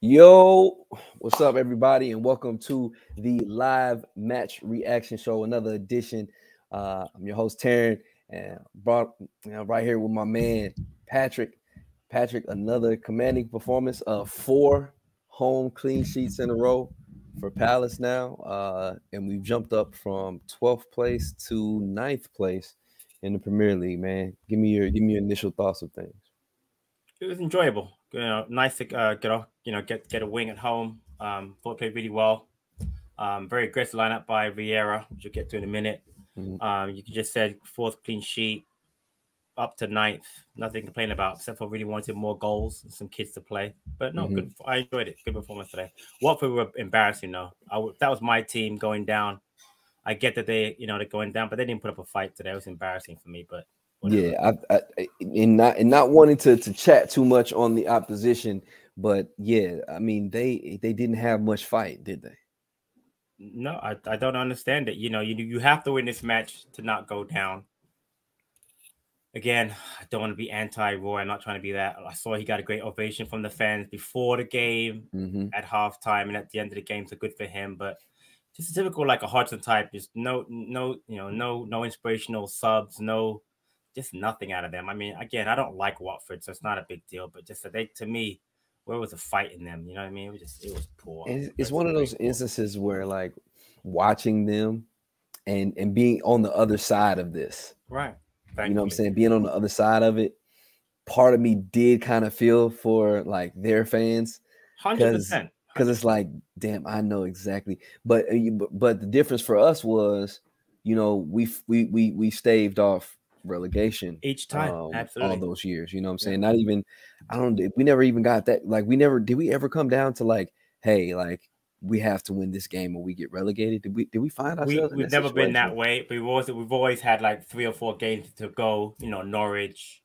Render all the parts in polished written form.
Yo, what's up, everybody, and welcome to the live match reaction show. Another edition. I'm your host Taryn, and brought right here with my man Patrick. Patrick, another commanding performance of 4 home clean sheets in a row for Palace now, and we've jumped up from 12th place to 9th place in the Premier League. Man, give me your initial thoughts of things. It was enjoyable. Nice to get off. Get a wing at home. Thought played really well. Very aggressive lineup by Vieira, which we'll get to in a minute. You just said 4th clean sheet, up to 9th. Nothing to complain about, except for really wanted more goals and some kids to play. But no, good. I enjoyed it. Good performance today. Watford were embarrassing though. That was my team going down. I get that they're going down, but they didn't put up a fight today. It was embarrassing for me, but. Whatever. Yeah, in not wanting to chat too much on the opposition, but yeah, I mean they didn't have much fight, did they? No, I don't understand it. You have to win this match to not go down. Again, I don't want to be anti-Roy. I'm not trying to be that. I saw he got a great ovation from the fans before the game, at halftime, and at the end of the game, so good for him. But just a typical like a Hodgson type, just no inspirational subs, just nothing out of them. I mean, again, I don't like Watford, so it's not a big deal. But just to me, where was the fight in them? You know what I mean? It was poor. It's one of those instances where like watching them and being on the other side of this, right? Thankfully. You know what I'm saying? Being on the other side of it, part of me did kind of feel for like their fans, 100%. Because it's like, damn, I know exactly. But the difference for us was, we staved off relegation each time, absolutely, all those years. You know what I'm saying? Not even, we never even got that. Like, did we ever come down to like, hey, like we have to win this game or we get relegated? Did we find ourselves? We've never been that way. We've always had like 3 or 4 games to go. Norwich,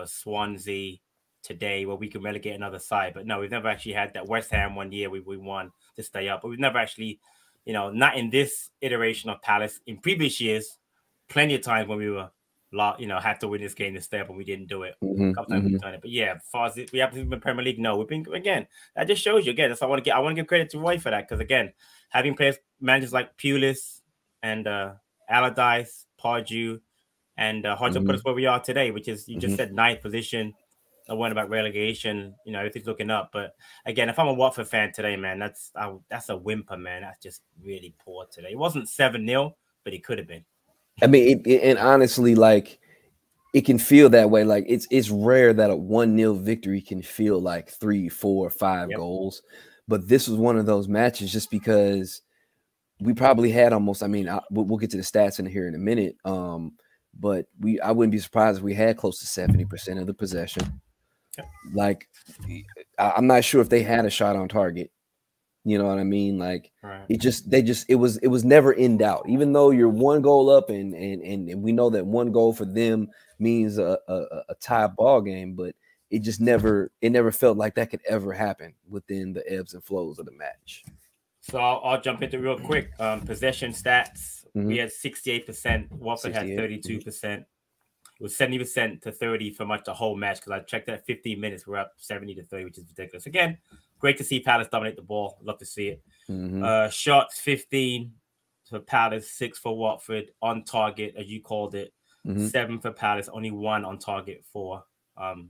Swansea, today where we can relegate another side. But no, we've never actually had that. West Ham one year we won to stay up, but we've never actually, not in this iteration of Palace. In previous years, plenty of times when we were, had to win this game to stay up and we didn't do it. A couple times we've done it. But yeah, as far as we have to win Premier League, no, we've been, again, that just shows you again. That's I want to give credit to Roy for that, because again, having managers like Pulis and Allardyce, Pardew, and Hodgson put us where we are today, which is, you just said 9th position. I worried about relegation, everything's looking up. But again, if I'm a Watford fan today, man, that's a whimper, man. That's just really poor today. It wasn't 7-0, but it could have been. I mean, and honestly, like, it can feel that way. Like, it's rare that a 1-0 victory can feel like 3, 4, 5 goals. But this was one of those matches just because we probably had almost, I mean, we'll get to the stats in here in a minute. But I wouldn't be surprised if we had close to 70% of the possession. Like, I'm not sure if they had a shot on target. You know what I mean? Like, it was never in doubt. Even though you're 1 goal up, and we know that 1 goal for them means a tie ball game, but it never felt like that could ever happen within the ebbs and flows of the match. So I'll jump into real quick. Possession stats. We had 68%. Watford had 32%. It was 70% to 30 for the whole match, because I checked that 15 minutes. We're up 70 to 30, which is ridiculous. Again, great to see Palace dominate the ball. Love to see it. Shots 15 for Palace, 6 for Watford. On target, as you called it, 7 for Palace. Only 1 on target for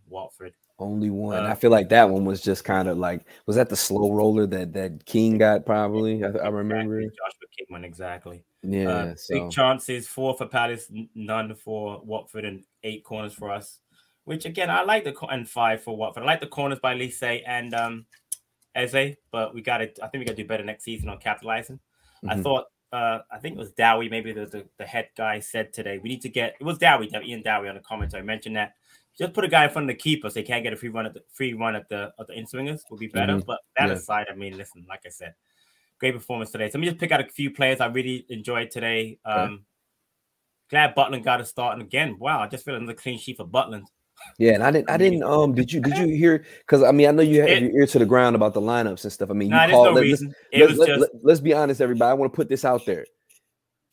Watford. Only 1. I feel like that one was just kind of like, was that the slow roller that King got? Probably. I remember. Joshua King one, exactly. Yeah. Big chances, 4 for Palace, none for Watford, and 8 corners for us. Which again, I like and 5 for Watford. I like the corners by Lise and Eze, but I think we got to do better next season on capitalizing. I thought, I think it was Dowie, maybe the head guy said today, we need to get, it was Dowie, Ian Dowie on the commentary mentioned that. Just put a guy in front of the keeper so they can't get a free run at the in-swingers would be better. But that aside, I mean, listen, like I said, great performance today. So let me just pick out a few players I really enjoyed today. Glad Butland got a start, and again, wow, I just feel another clean sheet for Butland. Yeah, and I didn't. Did you hear? Because I mean, I know you have your ear to the ground about the lineups and stuff. I mean, let's be honest, everybody. I want to put this out there.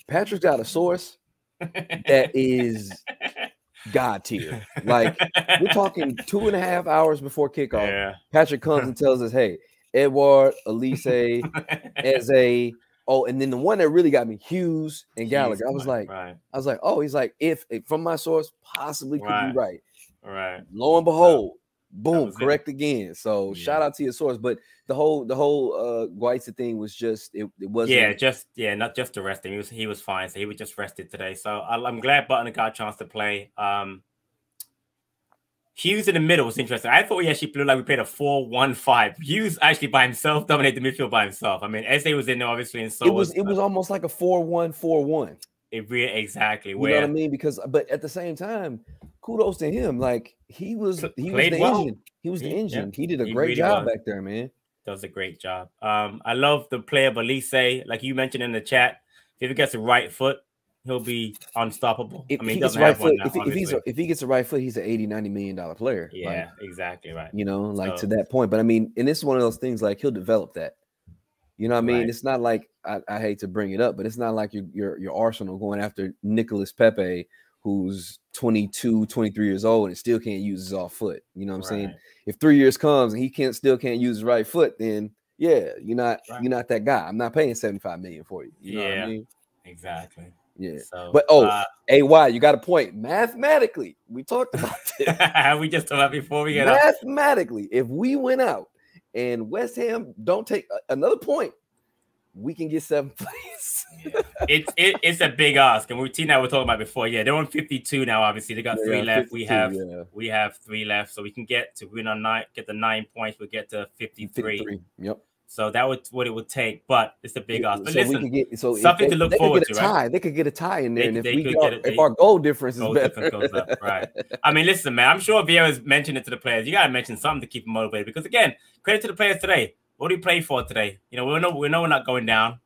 Patrick's got a source that is God tier. Like, we're talking 2.5 hours before kickoff. Patrick comes and tells us, "Hey, Edward, Elise, Eze. Oh, and then the one that really got me, Hughes and Gallagher. I was like, oh, he's like, if from my source, possibly could be right. Right. Lo and behold, boom, correct again. So shout out to your source. But the whole Guaita thing was just it wasn't not just to rest him. He was fine. So he was just rested today. So I'm glad Butler got a chance to play. Hughes in the middle was interesting. I thought we actually blew like we played a 4-1-5. Hughes actually by himself dominated the midfield by himself. I mean, Eze was in there obviously, and so it was almost like a 4-1-4-1. It really exactly. You know what I mean? Because but at the same time, kudos to him. Like he was the engine. He was the engine. He did a great job back there, man. Does a great job. I love the play of Elise. Like you mentioned in the chat, if he gets a right foot, he'll be unstoppable. If he gets a right foot, he's an $80-90 million player. Yeah, like, exactly right. You know, like to that point. But I mean, and this is one of those things like he'll develop that. You know what I mean? It's not like I hate to bring it up, but it's not like your Arsenal going after Nicolas Pepe, who's 22, 23 years old and still can't use his off foot. You know what I'm saying? If 3 years comes and he still can't use his right foot, then yeah, you're not that guy. I'm not paying $75 million for you. You know what I mean? Exactly. Yeah. So, but AY, you got a point. Mathematically, we talked about this. We just talked about before we get mathematically, if we went out and West Ham don't take another point, we can get 7th place. It's a big ask, and we're talking about before. Yeah, they're on 52 now. Obviously, they got 3 left. We have 3 left, so we can get to win on 9, get the 9 points. We'll get to 53. Yep. So that was what it would take, but it's a big ask. But so listen, we can get, something to look forward to, right? They could get a tie in there, and if our goal difference is better, goes up, right? I mean, listen, man. I'm sure Vieira's mentioned it to the players. You got to mention something to keep them motivated, because again, credit to the players today. What do we play for today? You know, we know we're not going down.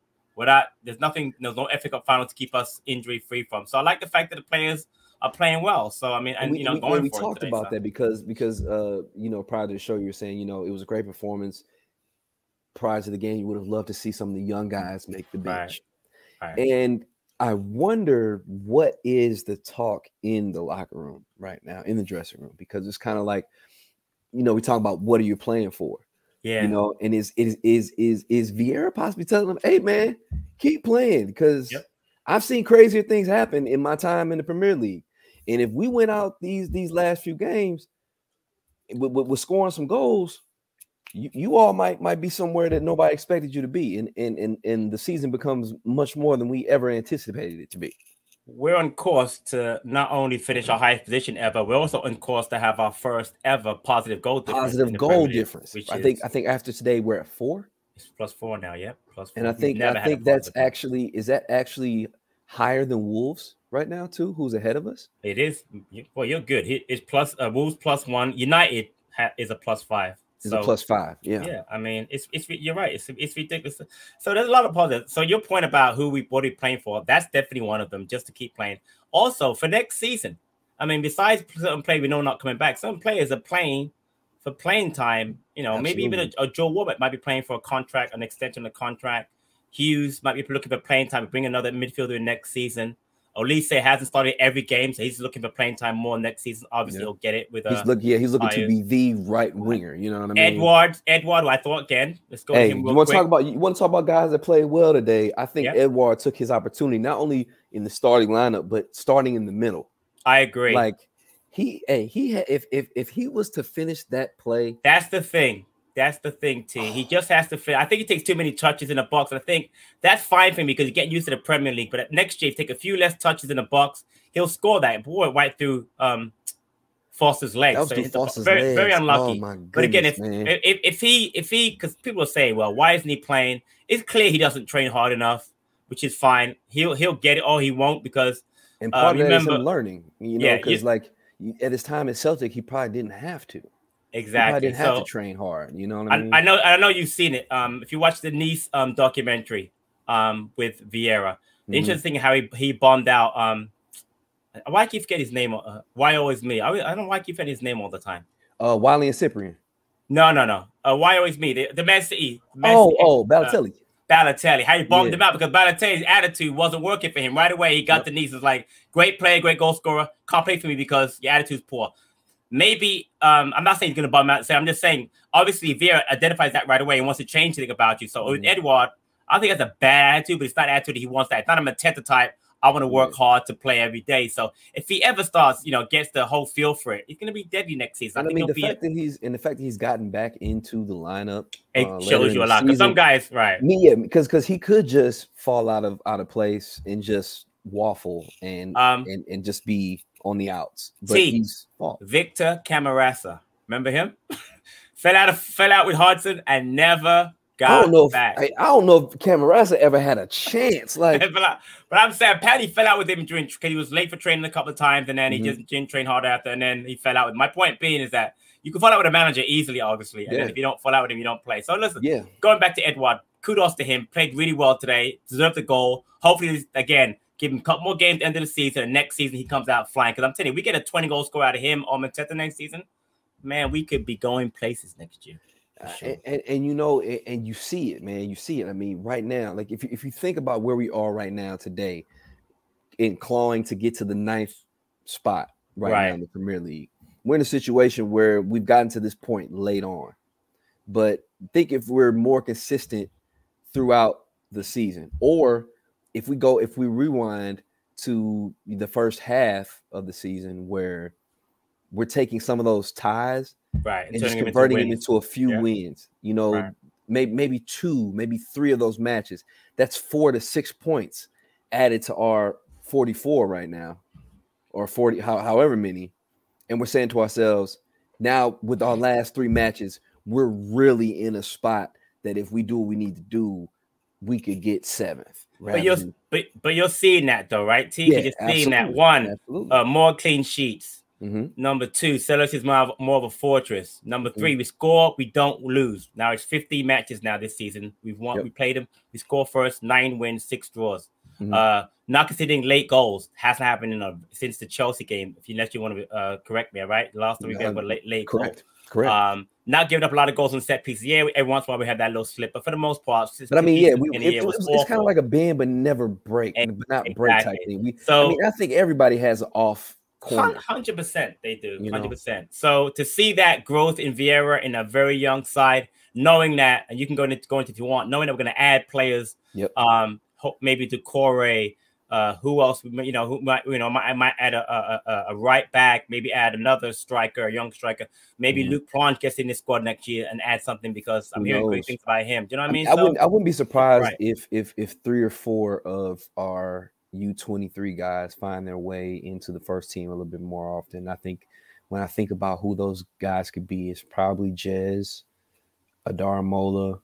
There's no FA Cup final to keep us injury free from. So I like the fact that the players are playing well. So I mean, and we talked about that because you know, prior to the show, you were saying, you know, it was a great performance. Prior to the game, you would have loved to see some of the young guys make the bench. Right. And I wonder what is the talk in the locker room right now, in the dressing room, because it's kind of like, you know, we talk about what are you playing for? Yeah. You know, and is Vieira possibly telling them, hey man, keep playing? Because I've seen crazier things happen in my time in the Premier League. And if we went out these last few games with scoring some goals, you all might be somewhere that nobody expected you to be, and the season becomes much more than we ever anticipated it to be. We're on course to not only finish our highest position ever, we're also on course to have our first ever positive goal difference. Which I think after today we're at 4. It's +4 now, yeah. +4. And I think that's actually higher than Wolves right now too, who's ahead of us. It is. Well, you're good. It's plus Wolves +1. United is a +5. It's a +5. Yeah. I mean, you're right. It's ridiculous. So there's a lot of positives. So your point about what we're playing for, that's definitely one of them, just to keep playing. Also, for next season, I mean, besides certain players we know not coming back, some players are playing for playing time. You know, maybe even a Joe Warbeck might be playing for a contract, an extension of contract. Hughes might be looking for playing time to bring another midfielder in next season. Olise hasn't started every game, so he's looking for playing time more next season. Obviously, he'll get it with he's looking to be the right winger. You know what I mean? Edward, I thought again. Let's go. Hey, you want to talk about guys that played well today? I think Edward took his opportunity not only in the starting lineup, but starting in the middle. I agree. Like he had, if he was to finish that play, that's the thing. That's the thing, T. He just has to fit. I think he takes too many touches in the box. And I think that's fine for him because he's getting used to the Premier League. But next year, if he take a few less touches in the box, he'll score that. Boy, right through Foster's legs. So very unlucky. Oh, but again, if he, because people are saying, well, why isn't he playing? It's clear he doesn't train hard enough, which is fine. He'll get it, or he won't, because and part of that is him learning. You know, because like at his time at Celtic, he probably didn't have to. Exactly. I didn't have to train hard. You know what I mean? I know you've seen it. If you watch the Nice documentary with Vieira, the interesting how he bombed out. Why I keep forgetting his name? Why always me? I don't know why I keep forgetting his name all the time. Wiley and Cyprian. No. Why always me? The Man City. Balotelli. Balotelli. How he bombed him out because Balotelli's attitude wasn't working for him. Right away, he got the Nice. It's like, great player, great goal scorer. Can't play for me because your attitude's poor. maybe I'm not saying he's going to bum out. I'm just saying, obviously, Vieira identifies that right away and wants to change something about you. So with Edouard, I think that's a bad attitude, but it's not an attitude that he wants that. It's not a Mateta type. I want to work hard to play every day. So if he ever starts, gets the whole feel for it, he's going to be deadly next season. And I mean, the fact that he's gotten back into the lineup, it shows you a lot. Because some guys, right? Because he could just fall out of place and just waffle and just be on the outs. But he's Victor Camarasa, remember him? fell out with Hudson and never got I don't know back. I don't know if Camarasa ever had a chance. Like, but I'm saying Patty fell out with him because he was late for training a couple of times, and then he just didn't train hard after, and then he fell out with. My point being is that you can fall out with a manager easily, obviously, and then if you don't fall out with him, you don't play. So listen, going back to Edouard, kudos to him. Played really well today. Deserved the goal. Hopefully, again, give him a couple more games at the end of the season, and next season he comes out flying. Because I'm telling you, we get a 20-goal score out of him or Mateta next season, man, we could be going places next year. Sure. And you see it, man. You see it. I mean, right now, like if you think about where we are right now today, in clawing to get to the 9th spot right now in the Premier League, we're in a situation where we've gotten to this point late on. But think if we're more consistent throughout the season, or if we rewind to the first half of the season where we're taking some of those ties and just converting them into a few wins, maybe 2, maybe 3 of those matches. That's 4 to 6 points added to our 44 right now, or 40, however many. And we're saying to ourselves, now with our last 3 matches, we're really in a spot that if we do what we need to do, we could get 7th. But you're seeing that though, right? T, you're seeing that. 1, more clean sheets. Number 2, Sellers is more of a fortress. Number 3, we score, we don't lose. Now it's 50 matches now this season. We've won, we played them. We score first, 9 wins, 6 draws. Not conceding late goals hasn't happened since the Chelsea game. Unless you want to correct me, right? The last time we got a late correct. Correct. Not giving up a lot of goals on set pieces. Yeah, every once in a while we have that little slip, but for the most part, but I mean, it's kind of like a bend but never break, but not break type thing. I think everybody has an off. 100% they do. 100%. So to see that growth in Vieira in a very young side, knowing that, and you can go into if you want, knowing that we're going to add players, maybe to Corey, who else? Who might add a right back, maybe add another striker, a young striker. Maybe Luke Plange gets in the squad next year and add something because I'm hearing great things about him. Do you know what I mean? I wouldn't be surprised if 3 or 4 of our U23 guys find their way into the first team a little bit more often. I think when I think about who those guys could be, it's probably Jez, Adaramola,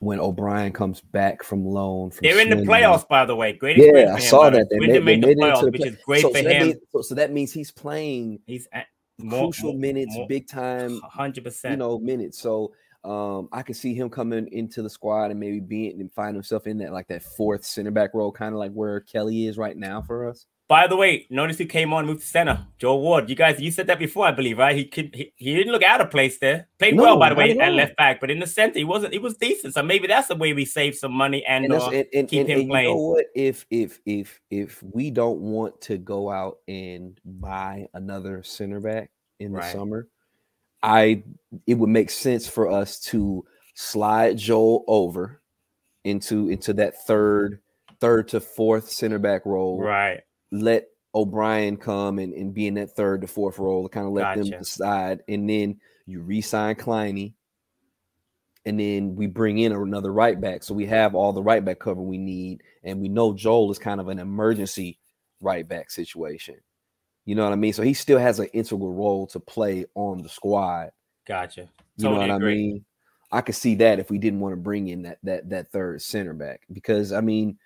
when O'Brien comes back from loan. They're in the playoffs, by the way. Great. I saw that. They made it into the which is great for him. So that means he's playing. He's crucial minutes, big time, 100%. Minutes. So I could see him coming into the squad and maybe find himself in that 4th center back role, kind of like where Kelly is right now for us. By the way, notice who came on, moved to center. Joe Ward. You said that before, I believe, right? He didn't look out of place there. Played well, by the way, at left back, but in the center, he was decent. So maybe that's the way we save some money and keep him playing. You know what? If we don't want to go out and buy another center back in the summer, it would make sense for us to slide Joel over into that third to 4th center back role. Right. Let O'Brien come and be in that 3rd to 4th role to kind of let them decide. And then you re-sign Kleiny. And then we bring in another right back. So we have all the right back cover we need. And we know Joel is kind of an emergency right back situation. You know what I mean? So he still has an integral role to play on the squad. Gotcha. You know what I mean? I could see that if we didn't want to bring in that 3rd center back, because I mean,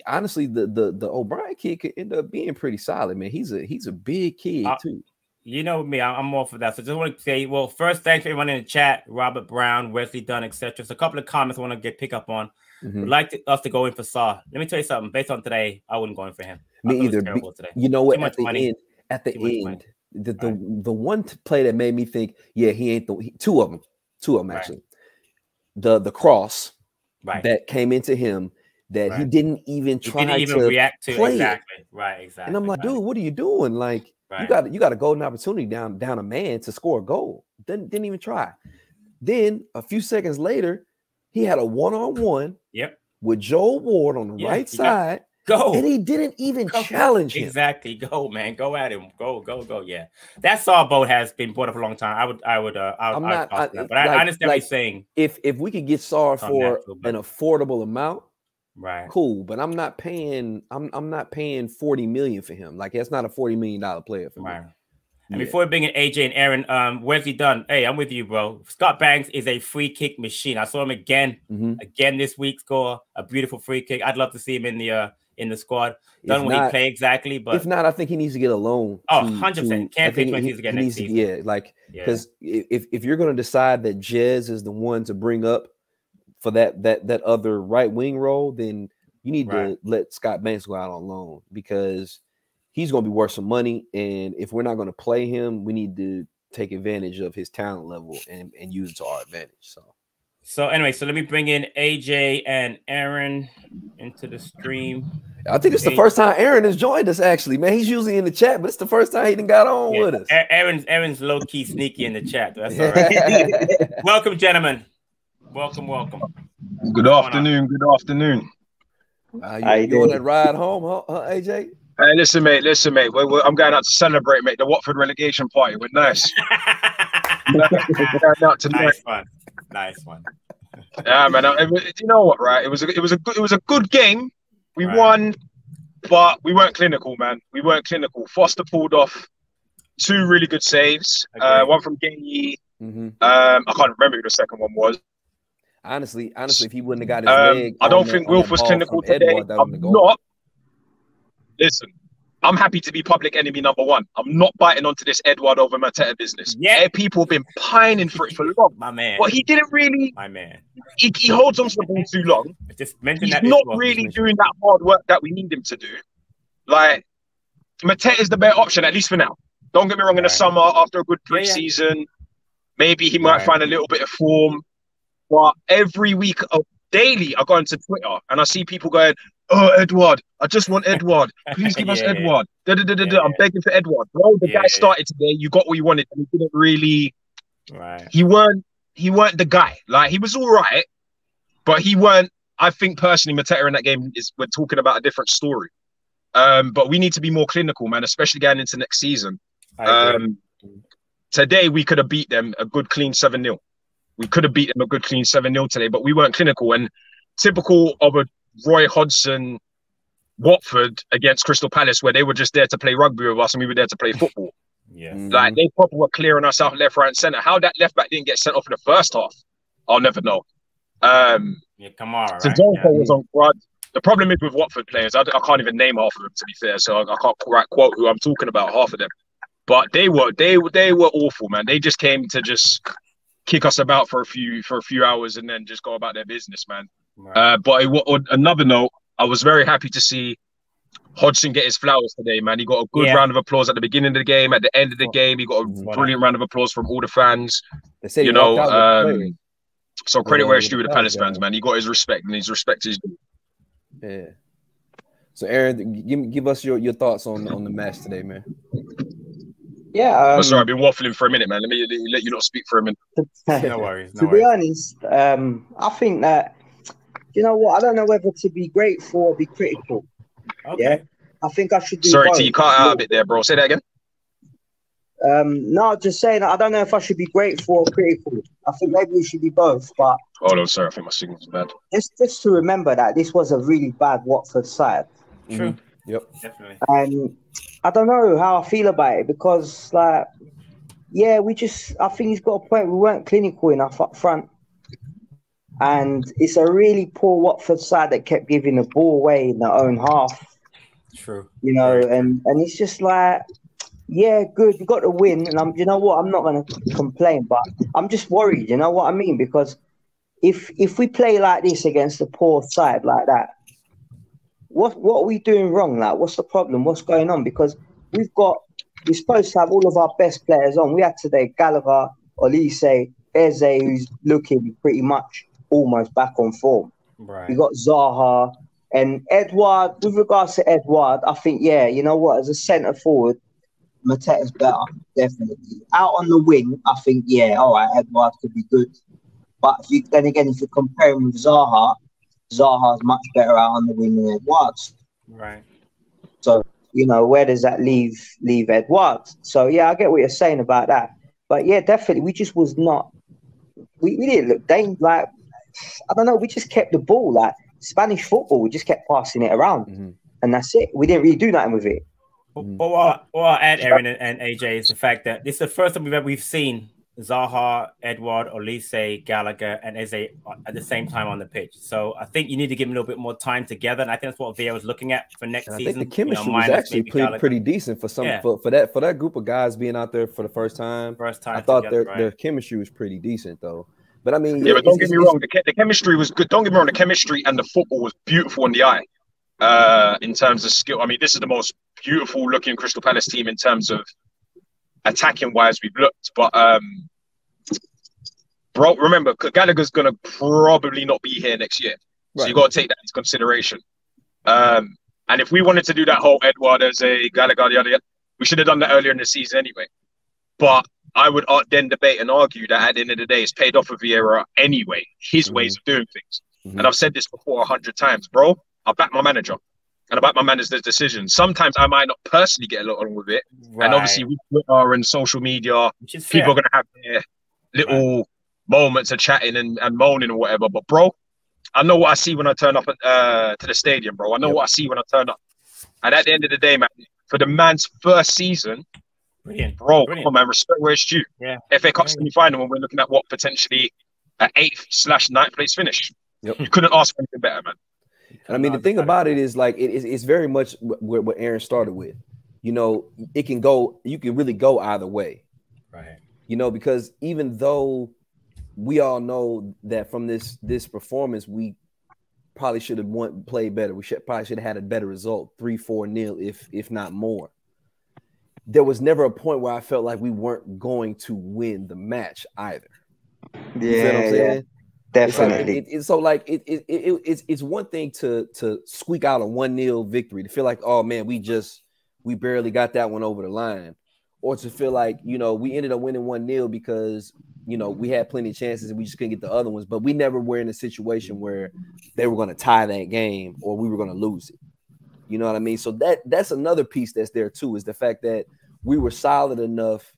honestly, the O'Brien kid could end up being pretty solid, man. He's a big kid too. You know me, I'm all for that. So just want to say, well, first, thanks for everyone in the chat, Robert Brown, Wesley Dunn, etc. So a couple of comments I want to pick up on. Would like us to go in for Saw. Let me tell you something. Based on today, I wouldn't go in for him. Me either. You know what? At the end, the one play that made me think, he ain't two of them actually. The cross that came into him that he didn't even try to react to. Play exactly. It. Right, exactly. And I'm like, dude, what are you doing? Like, You got a golden opportunity down a man to score a goal. Didn't even try. Then a few seconds later, he had a one-on-one with Joel Ward on the right side. Go. And he didn't even challenge him. Exactly. Go, man. Go at him. Go. Yeah. That saw boat has been brought up a long time. I understand what you're saying. If we could get Sarr for an affordable amount, right? Cool. But I'm not paying $40 million for him. Like, that's not a $40 million player for me. And before we bring in AJ and Aaron, Wesley Dunn, hey, I'm with you, bro. Scott Banks is a free kick machine. I saw him again this week, score a beautiful free kick. I'd love to see him in the squad. Don't know when he play exactly, but if not, I think he needs to get a loan. 100%. Can't play 20s again next season. Because if you're going to decide that Jez is the one to bring up for that other right wing role, then you need to let Scott Banks go out on loan, because he's going to be worth some money. And if we're not going to play him, we need to take advantage of his talent level and use it to our advantage. So anyway, let me bring in AJ and Aaron into the stream. I think it's the first time Aaron has joined us, actually, man. He's usually in the chat, but it's the first time he done got on with us. Aaron's low-key sneaky in the chat. That's all right. Welcome, gentlemen. Welcome. Good afternoon. You on that ride home, huh, AJ? Hey, listen, mate. I'm going out to celebrate, mate. The Watford relegation party. We're nice. Nice one. Yeah, man. You know what, right? It was a good game. We won, but we weren't clinical, man. We weren't clinical. Foster pulled off 2 really good saves. One from Gay. I can't remember who the second one was. Honestly, if he wouldn't have got his leg, I don't think Wilf was clinical today. Listen, I'm happy to be public enemy number 1. I'm not biting onto this Edward over Mateta business. Yeah, people have been pining for it for long. My man. But he didn't really. My man. He holds on to the ball too long. He's not really doing that hard work that we need him to do. Like, Mateta is the better option, at least for now. Don't get me wrong. In the summer, after a good pre-season, maybe he might find a little bit of form. But every week, daily, I go into Twitter and I see people going, "Oh, Edward, I just want Edward. Please give us Edward. I'm begging for Edward." Bro, the guy started today. You got what you wanted, and he didn't really. Right. He weren't the guy. Like, he was all right, but he weren't. I think personally, Mateta in that game we're talking about a different story. But we need to be more clinical, man, especially going into next season. Today we could have beat them a good clean 7-0. We could have beat them a good clean 7-0 today, but we weren't clinical. And typical of a Roy Hodgson Watford against Crystal Palace, where they were just there to play rugby with us and we were there to play football. Like, they probably were clearing us out left, right, and centre. How that left back didn't get sent off in the first half, I'll never know. Kamara, so was on crud. The problem is with Watford players, I can't even name half of them, to be fair. So I can't quote who I'm talking about, half of them. But they were awful, man. They just came to just kick us about for a few hours and then just go about their business, man. But on another note, I was very happy to see Hodgson get his flowers today, man. He got a good round of applause at the beginning of the game. At the end of the game, he got a brilliant round of applause from all the fans. They say so credit where it's due with the Palace fans, man. He got his respect, and his respect is due. Yeah. So, Aaron, give us your thoughts on the match today, man. Yeah. Sorry, I've been waffling for a minute, man. Let you not speak for a minute. No worries. To be honest, I think that, you know what, I don't know whether to be grateful or be critical. Okay. Yeah. I think I should do Sorry, both. T, you cut out a bit there, bro. Say that again. No, just saying, I don't know if I should be grateful or critical. I think maybe we should be both, but hold on, sorry, I think my signal's bad. Just to remember that this was a really bad Watford side. True. Yep. Definitely. And I don't know how I feel about it, because, like, I think he's got a point. We weren't clinical enough up front. And it's a really poor Watford side that kept giving the ball away in their own half. True. You know, and it's just like, yeah, good, you got the win. And you know what, I'm not going to complain, but I'm just worried, you know what I mean? Because if we play like this against a poor side like that, what are we doing wrong? Like, what's the problem? What's going on? Because we're supposed to have all of our best players on. We had today Gallagher, Olise, Eze, who's looking pretty much almost back on form. Right. We got Zaha and Edward. With regards to Edward, I think, you know what, as a centre forward, Mateta's better, definitely. Out on the wing, I think, yeah, all right, Edouard could be good. But then again, if you compare him with Zaha, Zaha's much better out on the wing than Edouard. Right. So, where does that leave Edouard? So, yeah, I get what you're saying about that. But, yeah, definitely, we just was not... We didn't look... I don't know, we just kept the ball. Like, Spanish football, we just kept passing it around. And that's it. We didn't really do nothing with it. What I'll add, Aaron and AJ, is the fact that this is the first time we've seen Zaha, Edouard, Olise, Gallagher, and Eze at the same time on the pitch. So I think you need to give them a little bit more time together, and I think that's what Villa was looking at for next season. I think the chemistry was actually pretty decent for that group of guys being out there for the first time. I thought their chemistry was pretty decent though. But I mean, but don't get me wrong, the chemistry was good. Don't get me wrong, the chemistry and the football was beautiful in the eye. In terms of skill, I mean, this is the most beautiful looking Crystal Palace team in terms of attacking wise we've looked. But bro, remember, Gallagher's gonna probably not be here next year, so you got to take that into consideration. And if we wanted to do that whole Edouard as a Gallagher, we should have done that earlier in the season anyway. But I would then debate and argue that at the end of the day, it's paid off for Vieira anyway, his ways of doing things. And I've said this before 100 times, bro. I back my manager. And about my manager's decisions. Sometimes I might not personally get along with it. And obviously with Twitter and social media, people are going to have their little moments of chatting and moaning or whatever. But bro, I know what I see when I turn up to the stadium, bro. I know what I see when I turn up. And at the end of the day, man, for the man's first season, bro, come on, man, respect where it's due. FA Cup semi-final when we're looking at what potentially an 8th/9th place finish. You couldn't ask for anything better, man. And I mean, the thing about it is like it's very much what Aaron started with. It can go. You can really go either way, right? Because even though we all know that from this performance, we probably should have played better. We probably should have had a better result, 3-4-0, if not more. There was never a point where I felt like we weren't going to win the match either. You know what I'm saying? Definitely. It's one thing to squeak out a 1-0 victory, to feel like, oh man, we barely got that one over the line, or to feel like, we ended up winning 1-0 because, we had plenty of chances and we just couldn't get the other ones, but we never were in a situation where they were going to tie that game or we were going to lose it. You know what I mean? So that's another piece that's there too, is the fact that we were solid enough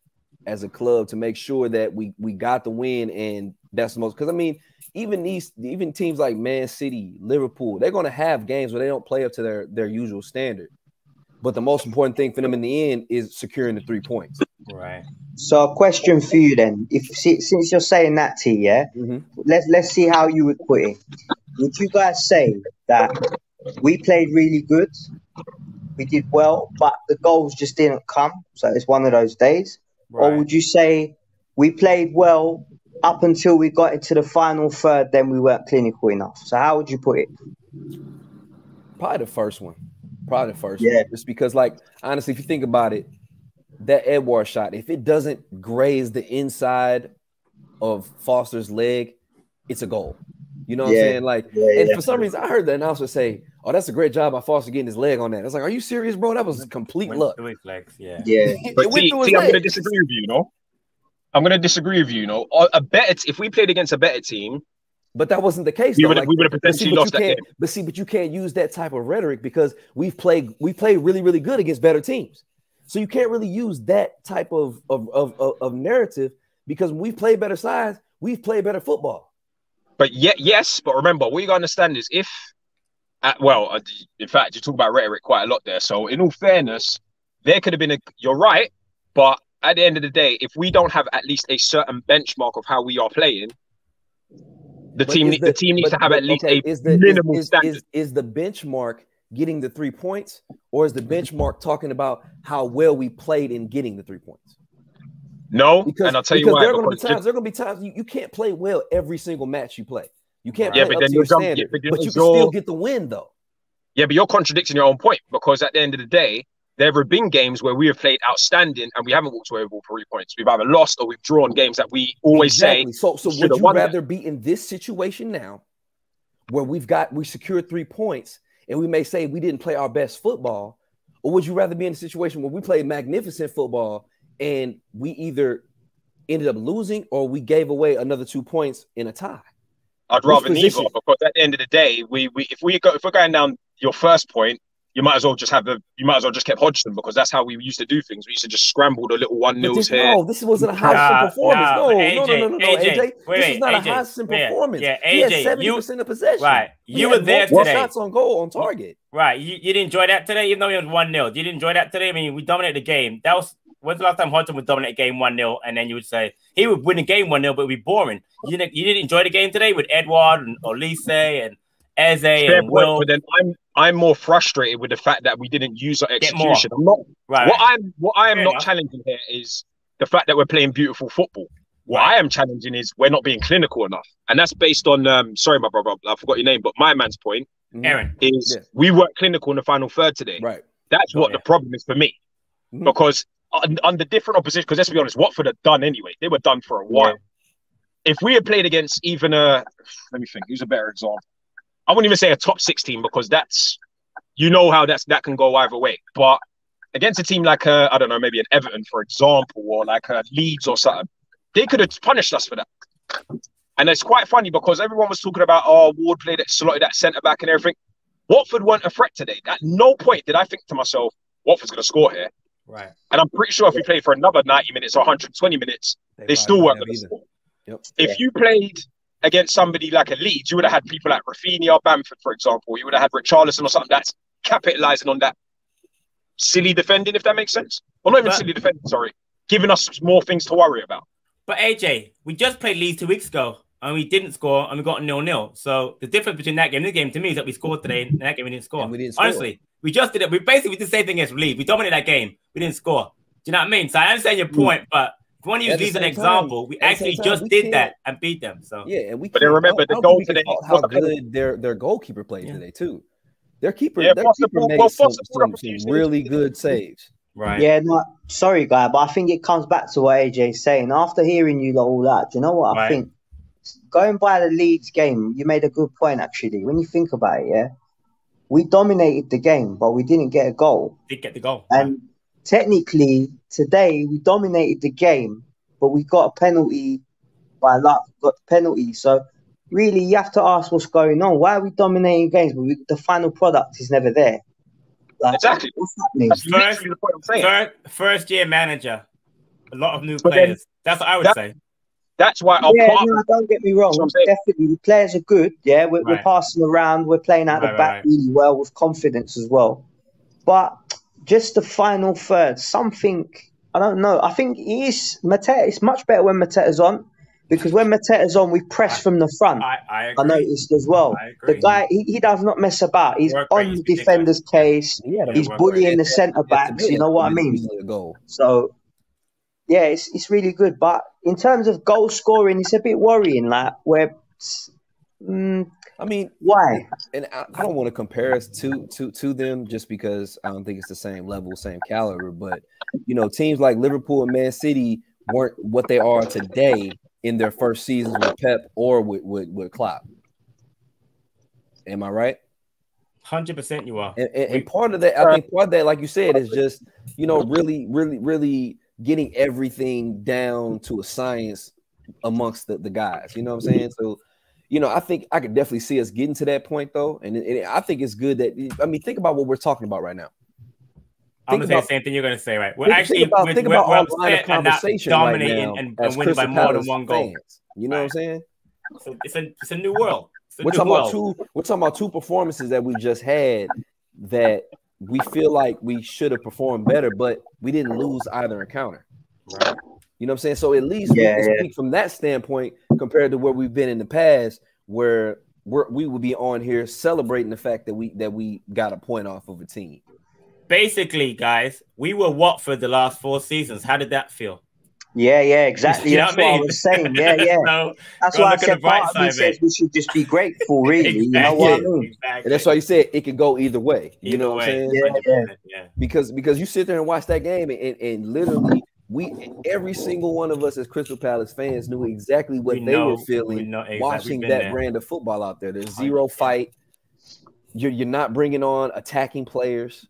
as a club to make sure that we got the win, and that's the most, because I mean, even teams like Man City, Liverpool, they're going to have games where they don't play up to their usual standard. But the most important thing for them in the end is securing the 3 points. Right. So a question for you then, since you're saying that, T, let's see how you would put it. Would you guys say that we played really good, we did well, but the goals just didn't come, so it's one of those days? Right. Or would you say we played well up until we got into the final third, then we weren't clinical enough? So how would you put it? Probably the first one. Just because, like, honestly, if you think about it, that Edouard shot, if it doesn't graze the inside of Foster's leg, it's a goal. You know what I'm saying? Like, for some reason, I heard the announcer say, "Oh, that's a great job by Foster getting his leg on that." I was like, "Are you serious, bro? That was complete luck." But see, I'm going to disagree with you. I'm going to disagree with you. If we played against a better team, but that wasn't the case. We would have potentially lost that game. But you can't use that type of rhetoric because we played really, really good against better teams. So you can't really use that type of narrative, because when we play better sides, we've played better football. But but remember, what you got to understand is in fact, you talk about rhetoric quite a lot there. So in all fairness, there could have been you're right, but at the end of the day, if we don't have at least a certain benchmark of how we are playing, the team needs to have at least a minimal standard. Is the benchmark getting the 3 points, or is the benchmark talking about how well we played in getting the 3 points? No, and I'll tell you why. There are going to be times you can't play well every single match you play. You can't play up to your standard, but you can still get the win, though. Yeah, but you're contradicting your own point, because at the end of the day, there have been games where we have played outstanding and we haven't walked away with all 3 points. We've either lost or we've drawn games that we always say. So would you rather be in this situation now, where we secured 3 points, and we may say we didn't play our best football, Or would you rather be in a situation where we played magnificent football and we either ended up losing or we gave away another 2 points in a tie? I'd rather neither, because at the end of the day, if we're going down your first point, you might as well just kept Hodgson, because that's how we used to do things. We used to just scramble the little 1-0s here. No, this wasn't a Hodgson performance. No, AJ. This is not a Hodgson performance. Yeah, AJ, he had 70% of possession. Right. You were there today. Shots on goal, on target. Right. You didn't enjoy that today, even though it was 1-0. You didn't enjoy that today? I mean, we dominated the game. When's the last time Hodgson would dominate a game 1-0, and then you would say he would win a game 1-0, but it would be boring? You didn't enjoy the game today with Edouard and Olise and Eze and Will? But then I'm more frustrated with the fact that we didn't use our execution. What I am not challenging here is the fact that we're playing beautiful football. What I am challenging is we're not being clinical enough, and that's based on sorry, my brother, I forgot your name, but my man's point, Aaron, is we weren't clinical in the final third today. Right. That's what the problem is for me, because under different opposition, because let's be honest, Watford are done anyway. They were done for a while. If we had played against even let me think, who's a better example? I wouldn't even say a top 6 team, because that's, how that can go either way. But against a team like I don't know, maybe an Everton, for example, or like a Leeds or something, they could have punished us for that. And it's quite funny, because everyone was talking about, Ward played it, slotted that centre back and everything. Watford weren't a threat today. At no point did I think to myself, Watford's going to score here. Right. And I'm pretty sure if we played for another 90 minutes or 120 minutes, they still weren't going to score. Yep. If you played against somebody like a Leeds, you would have had people like Rafinha, Bamford, for example. You would have had Richarlison or something that's capitalising on that silly defending, if that makes sense. Well, not even silly defending, sorry. Giving us more things to worry about. But AJ, we just played Leeds 2 weeks ago, and we didn't score, and we got 0-0. So the difference between that game and this game, to me, is that we scored today, and that game we didn't score. Honestly, we just did it. We basically did the same thing as Leeds. We dominated that game. We didn't score. Do you know what I mean? So I understand your point, but if you want to use Leeds as an example, we actually just did that and beat them. So yeah, and but then remember the goal today. How good their goalkeeper played today too. Their keeper made some really good saves. Right. Yeah, no, sorry, guy, but I think it comes back to what AJ's saying. After hearing you all that, do you know what I think? Going by the Leeds game, you made a good point, actually. When you think about it, we dominated the game, but we didn't get a goal. Did get the goal. And technically, today, we dominated the game, but we got a penalty by luck, got the penalty. So really, you have to ask what's going on. Why are we dominating games, but the final product is never there? Like, exactly. What's happening? That's literally the point I'm saying. First year manager, a lot of new players. That's what I would say. That's why don't get me wrong. Definitely, the players are good. Yeah, we're passing around. We're playing out the back really well with confidence as well. But just the final third, something, I don't know. I think Mateta. It's much better when Mateta's on, because when Mateta's on, we press from the front. I agree. I noticed as well. The guy, he does not mess about. He's on the defender's case. He's bullying the centre backs. You know what I mean? So, yeah, it's really good. But in terms of goal scoring, it's a bit worrying. Like, where, I mean, why? And I don't want to compare us to them just because I don't think it's the same level, same caliber. But teams like Liverpool and Man City weren't what they are today in their first seasons with Pep or with Klopp. Am I right? 100% you are. And part of that, I think part of that, like you said, is just, really, really, really getting everything down to a science amongst the guys. You know what I'm saying? So, I think I could definitely see us getting to that point, though. And I think it's good that, think about what we're talking about right now. I'm going to say the same thing you're going to say, right? We're actually think about our line of conversation dominating right now and winning by more than one goal. You know what I'm saying? So it's a new world. We're talking about two performances that we just had that we feel like we should have performed better, but we didn't lose either encounter. Right. You know what I'm saying? So at least we can speak from that standpoint compared to where we've been in the past, where we will be on here celebrating the fact that we got a point off of a team. Basically, guys, we were Watford the last 4 seasons. How did that feel? Yeah, exactly. That's what I was saying. Yeah. So, that's why I said part of me says we should just be grateful, really. Exactly. You know what I mean? Exactly. And that's why you said it could go either way. You know what I'm saying? Yeah. Because you sit there and watch that game and literally every single one of us as Crystal Palace fans knew exactly what they were feeling watching that brand of football out there. There's zero fight. You're not bringing on attacking players.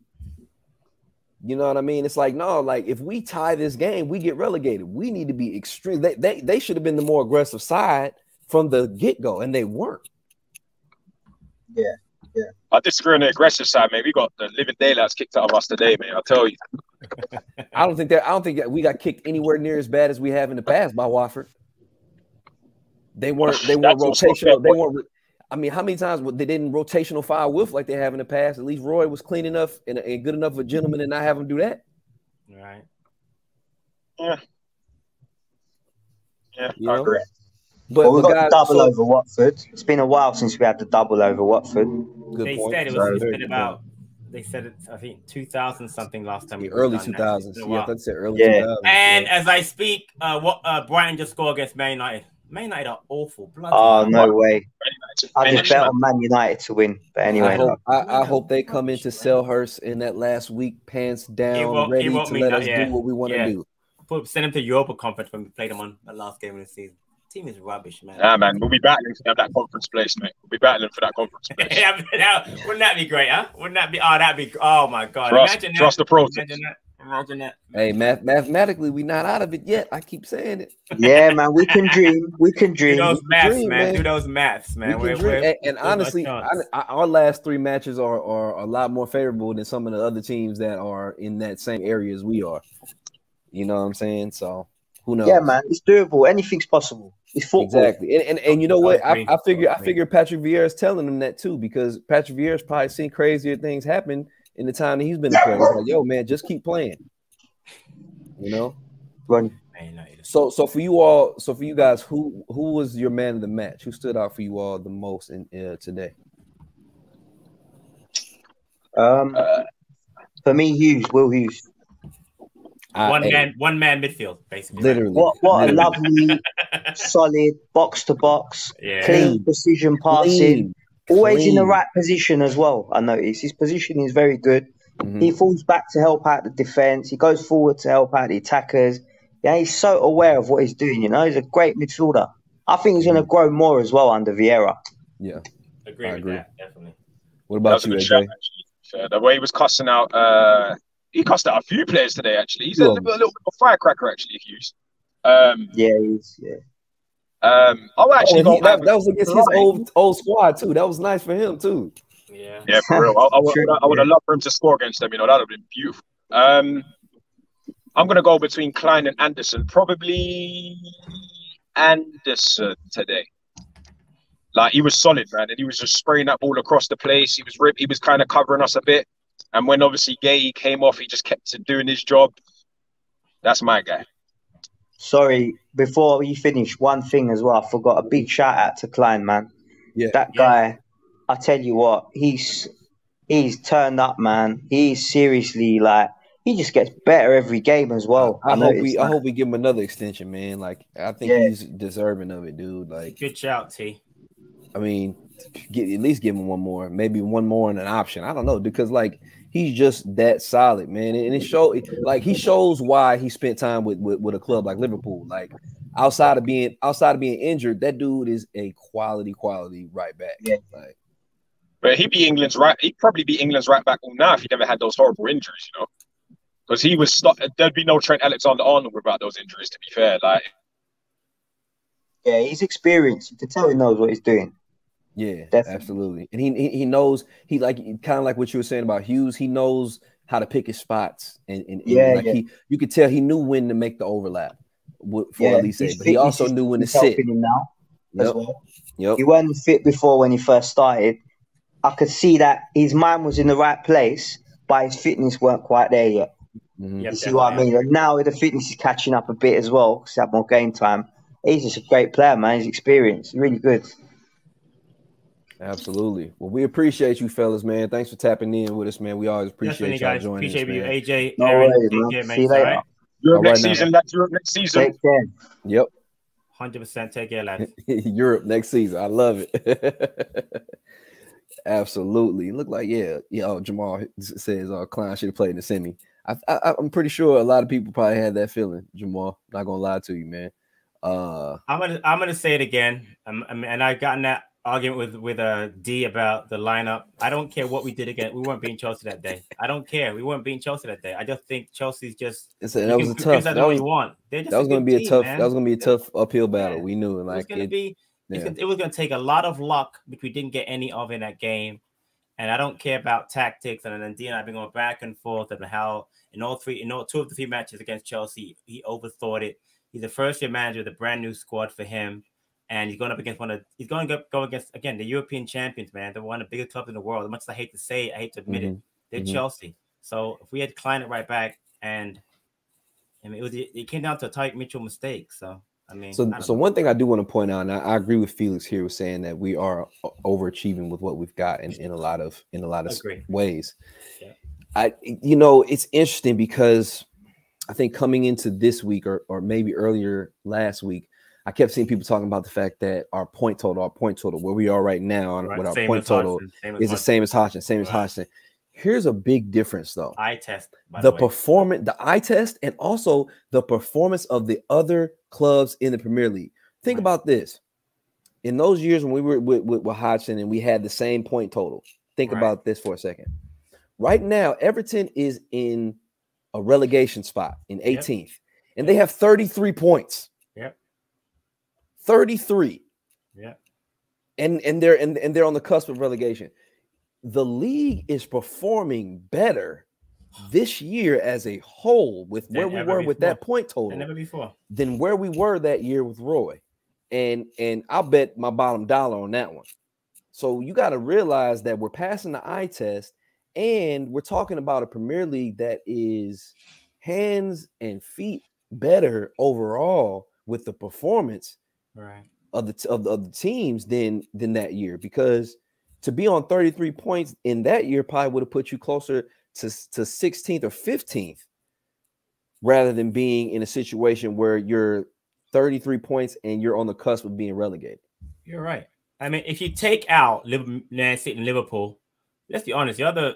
You know what I mean? It's like, no, like if we tie this game, we get relegated. We need to be extreme. They should have been the more aggressive side from the get-go, and they weren't. Yeah. I disagree on the aggressive side, man. We got the living daylights kicked out of us today, man. I'll tell you. I don't think that we got kicked anywhere near as bad as we have in the past by Watford. They weren't rotational. They weren't. I mean, how many times they didn't rotational foul whiff like they have in the past? At least Roy was clean enough and good enough of a gentleman and not have him do that. Right. Yeah. You I know? agree. But we got guys, double over Watford. It's been a while since we had the double over Watford. They said it's been about. They said it's, I think, 2000 something last time. Early 2000s. Yeah, I said early 2000s. And as I speak, Brighton just scored against Man United. Man United are awful. No way. I just bet on Man United to win. But anyway, I hope they come into Selhurst in that last week, pants down, ready to let us do what we want to do. Send them to Europa Conference when we played them on the last game of the season. Team is rubbish, man. Yeah, man. We'll be battling for that conference place, mate. We'll be battling for that conference place. Wouldn't that be great, huh? Wouldn't that be? Oh, that'd be. Oh my God! Trust the process. Imagine that. Hey, mathematically, we're not out of it yet. I keep saying it. Yeah, man. We can dream. We can dream. Do those maths, man. Do those maths, man. And honestly, our last 3 matches are a lot more favorable than some of the other teams that are in that same area as we are. You know what I'm saying? So who knows? Yeah, man. It's doable. Anything's possible. It's football. Exactly. And you know what? I figure Patrick Vieira's telling them that too, because Patrick Vieira's probably seen crazier things happen in the time that he's been playing. Like, yo, man, just keep playing. You know? So for you guys, who was your man of the match? Who stood out for you all the most in today? For me, Will Hughes. One man midfield, basically. Literally. What a lovely, solid box to box, clean precision passing, always in the right position as well. I notice his position is very good. Mm-hmm. He falls back to help out the defense. He goes forward to help out the attackers. Yeah, he's so aware of what he's doing. You know, he's a great midfielder. I think he's going to grow more as well under Vieira. Yeah, I agree with that, definitely. What about you, AJ? The way he was cussing out. He cussed out a few players today, actually. He's a little bit of a firecracker, actually, Hughes. Yeah, he is, yeah. I'll actually go that was against his old squad, too. That was nice for him, too. Yeah, for real. I would have loved for him to score against them. You know, that would have been beautiful. I'm going to go between Klein and Anderson. Probably Anderson today. Like, he was solid, man. And he was just spraying that ball across the place. He was kind of covering us a bit. And when obviously Gay came off, he just kept doing his job. That's my guy. Sorry, before you finish, one thing as well. I forgot a big shout out to Klein, man. Yeah, that guy. I tell you what, he's turned up, man. He's seriously like he just gets better every game as well. I hope we give him another extension, man. Like I think he's deserving of it, dude. Like good shout, T. I mean, at least give him one more, maybe one more and an option. I don't know, because like he's just that solid, man. And he shows why he spent time with a club like Liverpool. Like outside of being injured, that dude is a quality right back. Yeah. Like, but he'd probably be England's right back now if he never had those horrible injuries, you know. Because he was there'd be no Trent Alexander-Arnold without those injuries, to be fair. Like, yeah, he's experienced. You can tell he knows what he's doing. Yeah, definitely. Absolutely. And he knows, he like kind of like what you were saying about Hughes, he knows how to pick his spots. And you could tell he knew when to make the overlap for Elise, but he also knew when to sit. Him now as well. Yep. He wasn't fit before when he first started. I could see that his mind was in the right place, but his fitness weren't quite there yet. Mm-hmm. You see what I mean? And now the fitness is catching up a bit as well because he had more game time. He's just a great player, man. He's experienced, really good. Absolutely. Well, we appreciate you, fellas, man. Thanks for tapping in with us, man. We always appreciate y'all joining us. Appreciate you, AJ. No Aaron, worries, man. care, See you later. Right? Europe next season. That's Europe next season. Take care. Yep. 100%. Take care, lads. Europe next season. I love it. Absolutely. Look like, Jamal says Klein should have played in the semi. I'm pretty sure a lot of people probably had that feeling, Jamal. Not gonna lie to you, man. I'm gonna say it again. And I've gotten that argument with D about the lineup. I don't care what we did again. We weren't beating Chelsea that day. I don't care. We weren't beating Chelsea that day. I just think Chelsea's just that was a tough. That was want. They're just that was going to be a tough. Man. That was going to be a tough uphill battle. We knew it was going to take a lot of luck, which we didn't get any of in that game. And I don't care about tactics. And then D and I've been going back and forth and how in two of the 3 matches against Chelsea, he overthought it. He's a first-year manager with a brand new squad for him. And he's going up against he's going to go against, again, the European champions, man. They're one of the biggest clubs in the world. As much as I hate to say it, I hate to admit it, they're Chelsea. So if we had declined it right back, and I mean, it came down to a Tyke Mitchell mistake. So, I mean. So one thing I do want to point out, and I agree with Felix here with saying that we are overachieving with what we've got in a lot of ways. Yeah. It's interesting because I think coming into this week or maybe earlier last week, I kept seeing people talking about the fact that our point total, where we are right now, with our point total is the same as Hodgson. Here's a big difference, though. Eye test, the eye test, and also the performance of the other clubs in the Premier League. Think about this: in those years when we were with Hodgson and we had the same point total. Think about this for a second. Right now, Everton is in a relegation spot in 18th, and they have 33 points. 33. Yeah. And they're on the cusp of relegation. The league is performing better this year as a whole with where we were with that point total than where we were that year with Roy. And I'll bet my bottom dollar on that one. So you got to realize that we're passing the eye test, and we're talking about a Premier League that is hands and feet better overall with the performance of the teams than that year, because to be on 33 points in that year probably would have put you closer to 16th or 15th rather than being in a situation where you're 33 points and you're on the cusp of being relegated. You're right. I mean, if you take out Man City and Liverpool, let's be honest, the other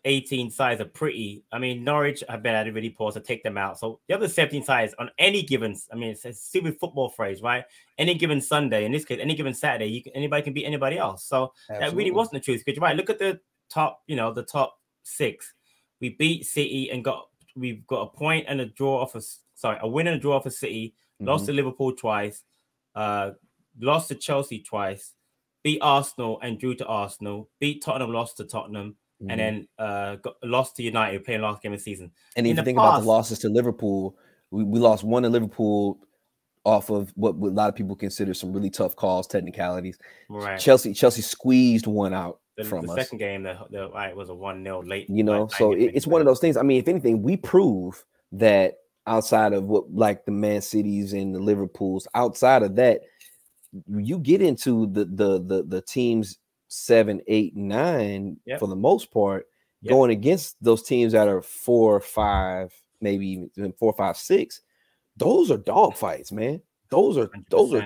18 sides are pretty. I mean, Norwich, I bet I did really poor, so take them out. So the other 17 sides on any given, I mean, it's a stupid football phrase, right? Any given Sunday, in this case, any given Saturday, anybody can beat anybody else. So that really wasn't the truth. Because you're right, look at the top, the top 6. We beat City and we've got a point and a draw off a win and a draw for City, lost to Liverpool twice, lost to Chelsea twice, beat Arsenal and drew to Arsenal, beat Tottenham, lost to Tottenham, and then lost to United, playing last game of the season. And if you think about the losses to Liverpool, we lost one to Liverpool off of what a lot of people consider some really tough calls, technicalities. Right. Chelsea squeezed one out from us. The second game, it was a 1-0 late. So it's one of those things. I mean, if anything, we prove that outside of what like the Man Cities and the Liverpools, outside of that, you get into the teams 7, 8, 9 for the most part, going against those teams that are 4, 5, maybe even 4, 5, 6. Those are dog fights, man. Those are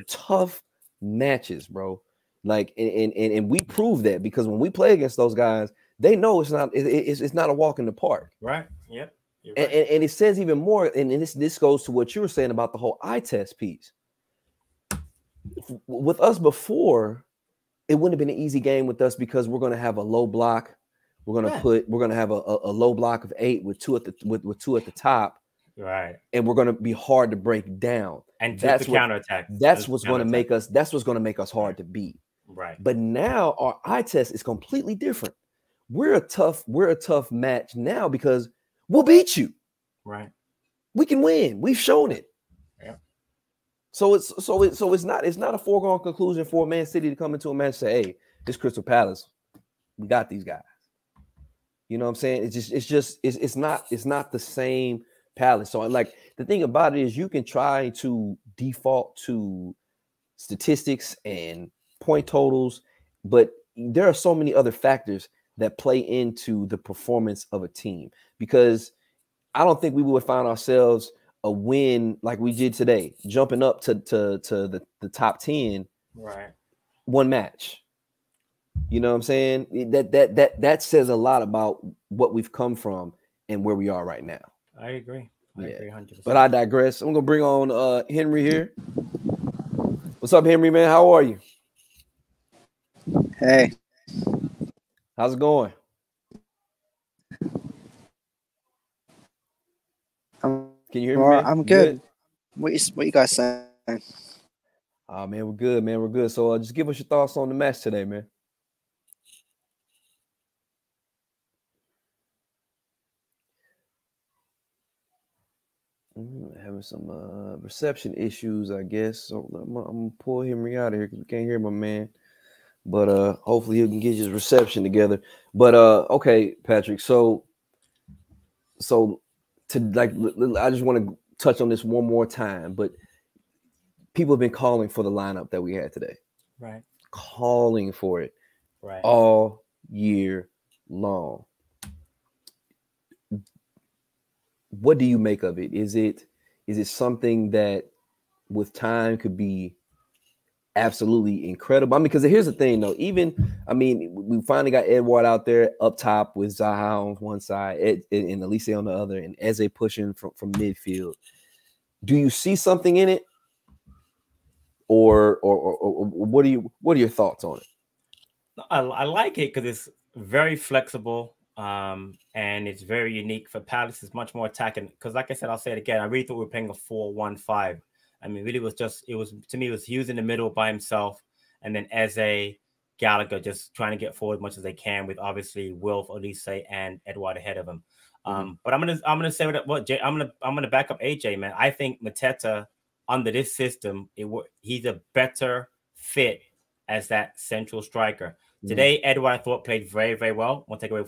tough matches, bro. Like, and we prove that because when we play against those guys, they know it's not a walk in the park. Right. Yep. Right. And it says even more, and this goes to what you were saying about the whole eye test piece. With us before, it wouldn't have been an easy game with us because we're going to have a low block. We're going to have a low block of 8 with 2 at the top. Right. And we're going to be hard to break down. And that's counterattack. That's what's going to make us hard to beat. Right. But now our eye test is completely different. We're a tough match now because we'll beat you. Right. We can win. We've shown it. Yeah. So it's not a foregone conclusion for Man City to come into a match and say, hey, this Crystal Palace, we got these guys. You know what I'm saying? It's not the same Palace. So like the thing about it is you can try to default to statistics and point totals, but there are so many other factors that play into the performance of a team, because I don't think we would find ourselves a win like we did today, jumping up to the top 10, right? One match. You know what I'm saying? That says a lot about what we've come from and where we are right now. I agree. I agree 100%. But I digress. I'm gonna bring on Henry here. What's up, Henry, man? How are you? Hey. How's it going? Can you hear me, man? I'm good. What you guys saying? Oh, man, we're good, man. We're good. So just give us your thoughts on the match today, man. Having some reception issues, I guess. So I'm gonna pull Henry out of here because we can't hear my man. But hopefully he can get his reception together. But okay, Patrick. So to like, I just want to touch on this one more time. But people have been calling for the lineup that we had today. Right. Calling for it. Right. All year long. What do you make of it? Is it something that with time could be absolutely incredible? I mean, because here's the thing, though. We finally got Edouard out there up top with Zaha on one side and Elise on the other, and Eze pushing from midfield. Do you see something in it, or what are your thoughts on it? I like it because it's very flexible. And it's very unique for Palace. It's much more attacking because, like I said, I'll say it again. I really thought we were playing a 4-1-5. I mean, really it was Hughes in the middle by himself, and then Eze, Gallagher just trying to get forward as much as they can with obviously Wilf, Elise, and Edouard ahead of him. But I'm gonna say I'm gonna back up AJ, man. I think Mateta under this system, he's a better fit as that central striker. Today, Edouard, I thought, played very, very well. Won't take away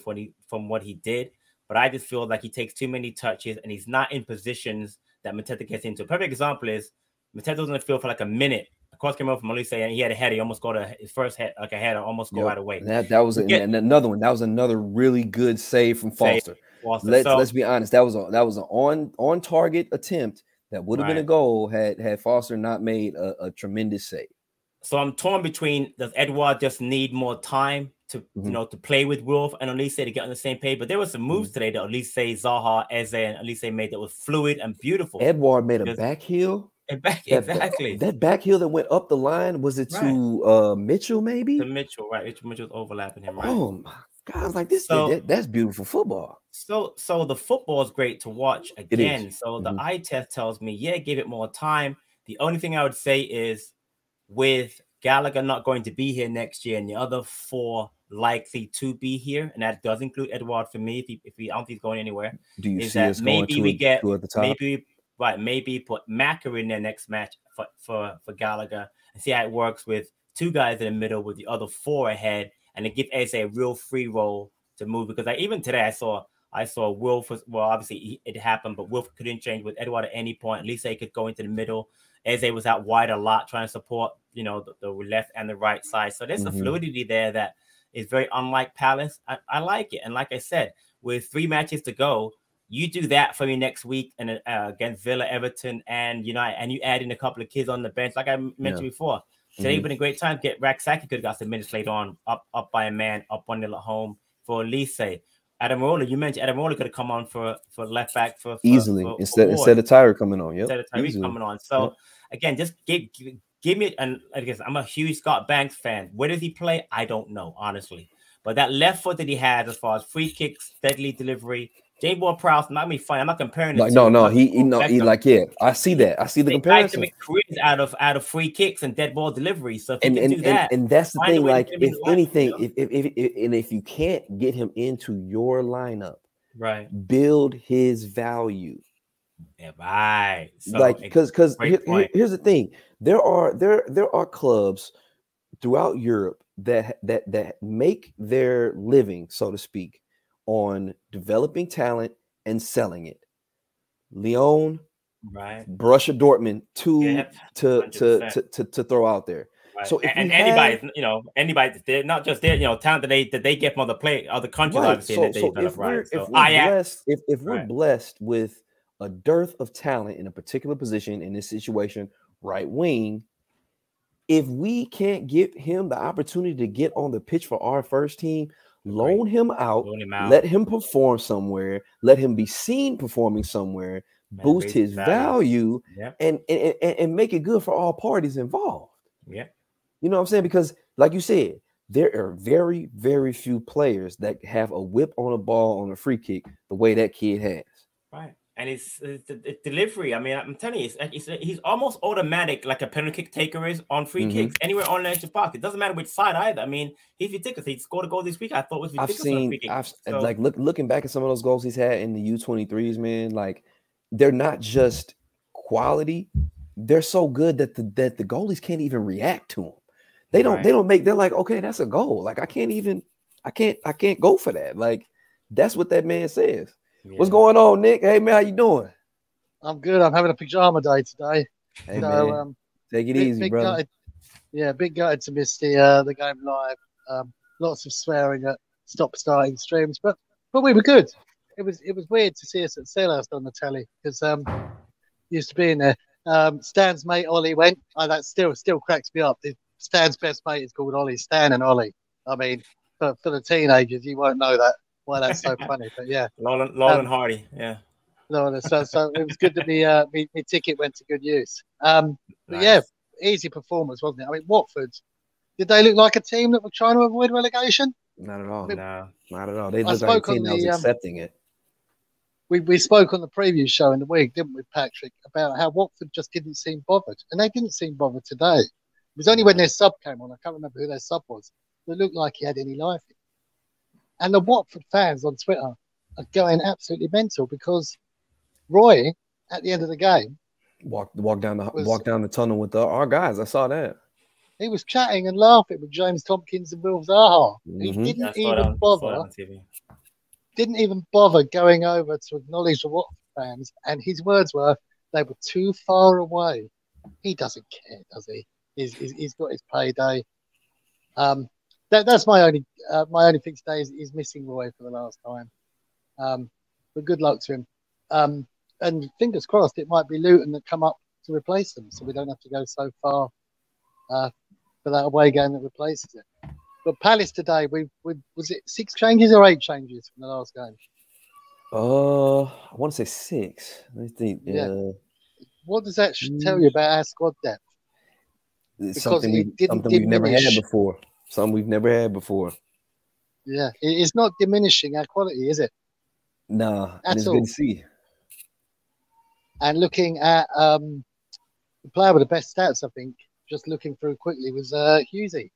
from what he did. But I just feel like he takes too many touches and he's not in positions that Mateta gets into. A perfect example is Mateta was on the field for like a minute. A cross came over from Elise and he had a header. He almost got his first head, like a header, almost go out of way. That was another one. That was another really good save from Foster. Let's be honest. That was an on target attempt that would have been a goal had Foster not made a tremendous save. So I'm torn between, does Edouard just need more time to to play with Wolf and Elise to get on the same page? But there were some moves today that Elise, Zaha, Eze, and Elise made that was fluid and beautiful. Edouard made a back heel. Exactly. That back heel that went up the line, was it to Mitchell maybe? To Mitchell, right. Mitchell's overlapping him, right? Oh my God, I was like, that's beautiful football. So the football is great to watch again. So the eye test tells me, give it more time. The only thing I would say is, with Gallagher not going to be here next year and the other four likely to be here, and that does include Edouard for me, if I don't think he's going anywhere. Do you see us going to the top? Maybe put Macker in their next match for Gallagher and see how it works with two guys in the middle with the other four ahead, and to give Eze a real free role to move. Because even today I saw Wilf, obviously it happened, but Wilf couldn't change with Edouard at any point. At least they could go into the middle. Eze was out wide a lot trying to support, the left and the right side. So there's a fluidity there that is very unlike Palace. I like it. And like I said, with 3 matches to go, you do that for me next week and against Villa, Everton, and United, and you add in a couple of kids on the bench, like I mentioned before. Today been a great time. Get Raksaki could have got some minutes later on, up by a man, up 1-0 at home for Elise. Ademirola, you mentioned Ademirola could have come on for left back for easily instead of Tyre coming on. Instead of Tyreek coming on. So again, just give me, and I guess I'm a huge Scott Banks fan. Where does he play? I don't know, honestly. But that left foot that he had, as far as free kicks, deadly delivery, J. Ward-Prowse, not me fine. I'm not comparing it. I see that. I see the comparison. Make careers out of free kicks and dead ball delivery. So if you can do that, and that's the thing. Like, if anything, if you can't get him into your lineup, right, build his value. Yeah, right. So, because here's the thing: there are clubs throughout Europe that make their living, so to speak, on developing talent and selling it. Lyon, right? Borussia Dortmund, to throw out there. Right. So anybody, they're not just their talent that they get from other countries, obviously. If we're blessed with a dearth of talent in a particular position, in this situation, right wing, if we can't give him the opportunity to get on the pitch for our first team, loan him out, let him perform somewhere, let him be seen performing somewhere, boost his value, and make it good for all parties involved. Yeah. You know what I'm saying? Because like you said, there are very, very few players that have a whip on a ball on a free kick the way that kid has. Right. And it's delivery. I mean, I'm telling you, he's almost automatic, like a penalty kick taker is on free kicks anywhere on the edge of the box. It doesn't matter which side either. I mean, he's ridiculous. He scored a goal this week. I thought was ridiculous. Looking back at some of those goals he's had in the U23s, man. Like, they're not just quality; they're so good that the goalies can't even react to them. They don't make. They're like, okay, that's a goal. Like, I can't go for that. Like, that's what that man says. Yeah. What's going on, Nick? Hey, man, how you doing? I'm good. I'm having a pajama day today. Hey, so, man, take it easy, brother. Big gutted to miss the game live. Lots of swearing at stop-starting streams, but we were good. It was weird to see us at Selhurst on the telly because used to be in there. Stan's mate Ollie went. That still cracks me up. Stan's best mate is called Ollie. Stan and Ollie. I mean, for the teenagers, you won't know that. Why that's so funny, but yeah, Lauren Hardy, yeah. No, so it was good that my ticket went to good use. But nice. Yeah, easy performance, wasn't it? I mean, Watford, did they look like a team that were trying to avoid relegation? Not at all. I mean, no, not at all. They looked like a team that was accepting it. We spoke on the preview show in the week, didn't we, Patrick, about how Watford just didn't seem bothered, and they didn't seem bothered today. It was only when their sub came on. I can't remember who their sub was. It looked like he had any life in. And the Watford fans on Twitter are going absolutely mental because Roy, at the end of the game, walked down the tunnel with our guys. I saw that. He was chatting and laughing with James Tompkins and Will Zaha. He didn't even bother going over to acknowledge the Watford fans. And his words were, they were too far away. He doesn't care, does he? He's got his payday. That's my only thing today is missing Roy for the last time. But good luck to him. And fingers crossed, it might be Luton that come up to replace them, so we don't have to go so far for that away game that replaces it. But Palace today, was it 6 changes or 8 changes from the last game? I want to say 6. Let me think. Yeah. What does that tell you about our squad depth? It's something we've never had before. Something we've never had before. Yeah, it's not diminishing our quality, is it? No, it's good to see. And looking at the player with the best stats, I think, just looking through quickly, was Hughesy.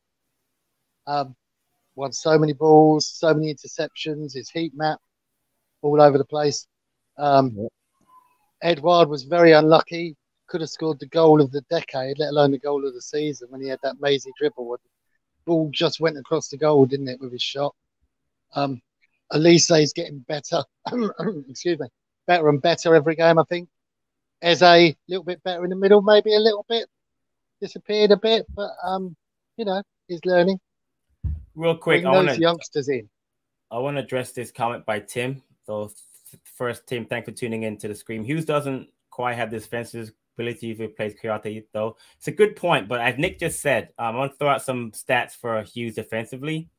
Won so many balls, so many interceptions, his heat map all over the place. Edouard was very unlucky. Could have scored the goal of the decade, let alone the goal of the season when he had that mazy dribble. Ball just went across the goal, didn't it, with his shot? Elise's getting better. Excuse me. Better and better every game, I think. Eze, a little bit better in the middle, maybe a little bit. Disappeared a bit, but, he's learning. Real quick, I want youngsters in. I want to address this comment by Tim. So, first, Tim, thanks for tuning in to the Scream. Hughes doesn't quite have this defensive ability if he plays Kouyaté, though. It's a good point, but as Nick just said, I want to throw out some stats for Hughes defensively.